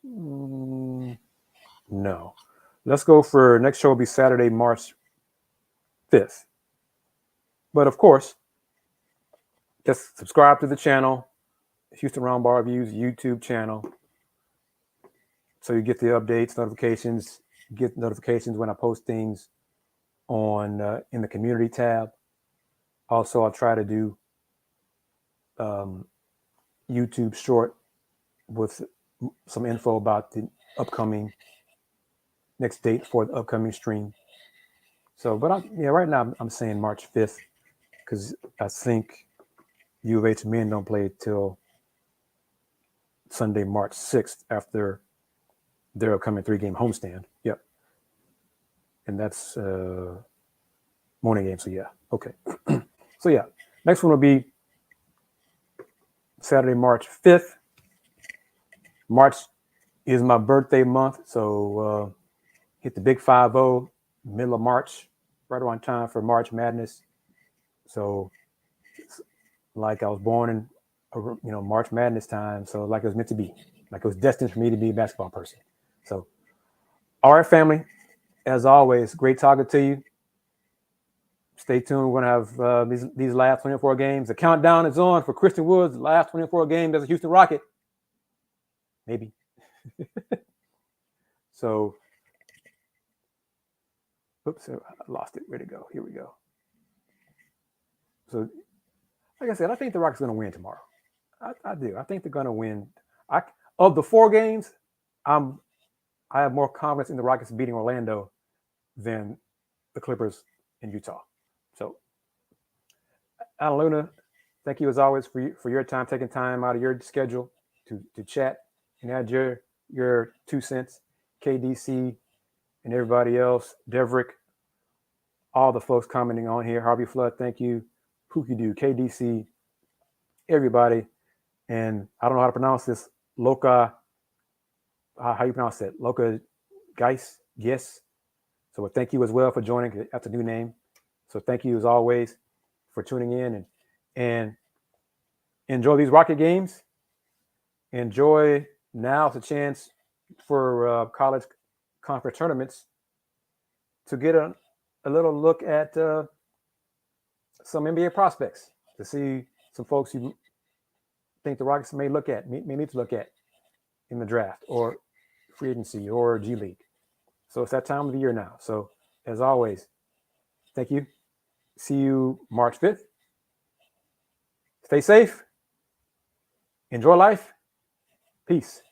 No. Let's go for next show will be Saturday, March 5th. But of course, just subscribe to the channel, Houston Roundball Reviews YouTube channel, so you get the updates, notifications, get notifications when I post things on in the community tab. Also, I'll try to do YouTube short with some info about the upcoming next date for the upcoming stream. So, but right now I'm saying March 5th because I think U of H men don't play till Sunday, March 6th after their upcoming 3-game homestand. Yep. And that's morning game. So, yeah. Okay. So, yeah. Next one will be Saturday, March 5th. March is my birthday month. So, hit the big 5-0, middle of March, right around time for March Madness. So, like I was born in, March Madness time. So, like it was meant to be. Like it was destined for me to be a basketball person. So, all right, family. As always, great talking to you. Stay tuned. We're going to have these last 24 games. The countdown is on for Christian Wood's last 24 games as a Houston Rocket. Maybe. So, oops, I lost it. Where'd it go? Here we go. So, like I said, I think the Rockets are going to win tomorrow. I do. I think they're going to win. Of the 4 games, I have more confidence in the Rockets beating Orlando than the Clippers in Utah. So, Alan Luna, thank you as always for your time, taking time out of your schedule to chat and add your 2 cents. KDC and everybody else, Deverick, all the folks commenting on here. Harvey Flood, thank you. Pookie Doo, KDC, everybody. And I don't know how to pronounce this. Loka how you pronounce it? Loka Geis? Yes. So thank you as well for joining. That's a new name. So thank you as always for tuning in and enjoy these Rocket games. Enjoy now the chance for college conference tournaments to get a little look at some NBA prospects, to see some folks you think the Rockets may need to look at in the draft or free agency or G League. So it's that time of the year now. So as always, thank you. See you March 5th. Stay safe. Enjoy life. Peace.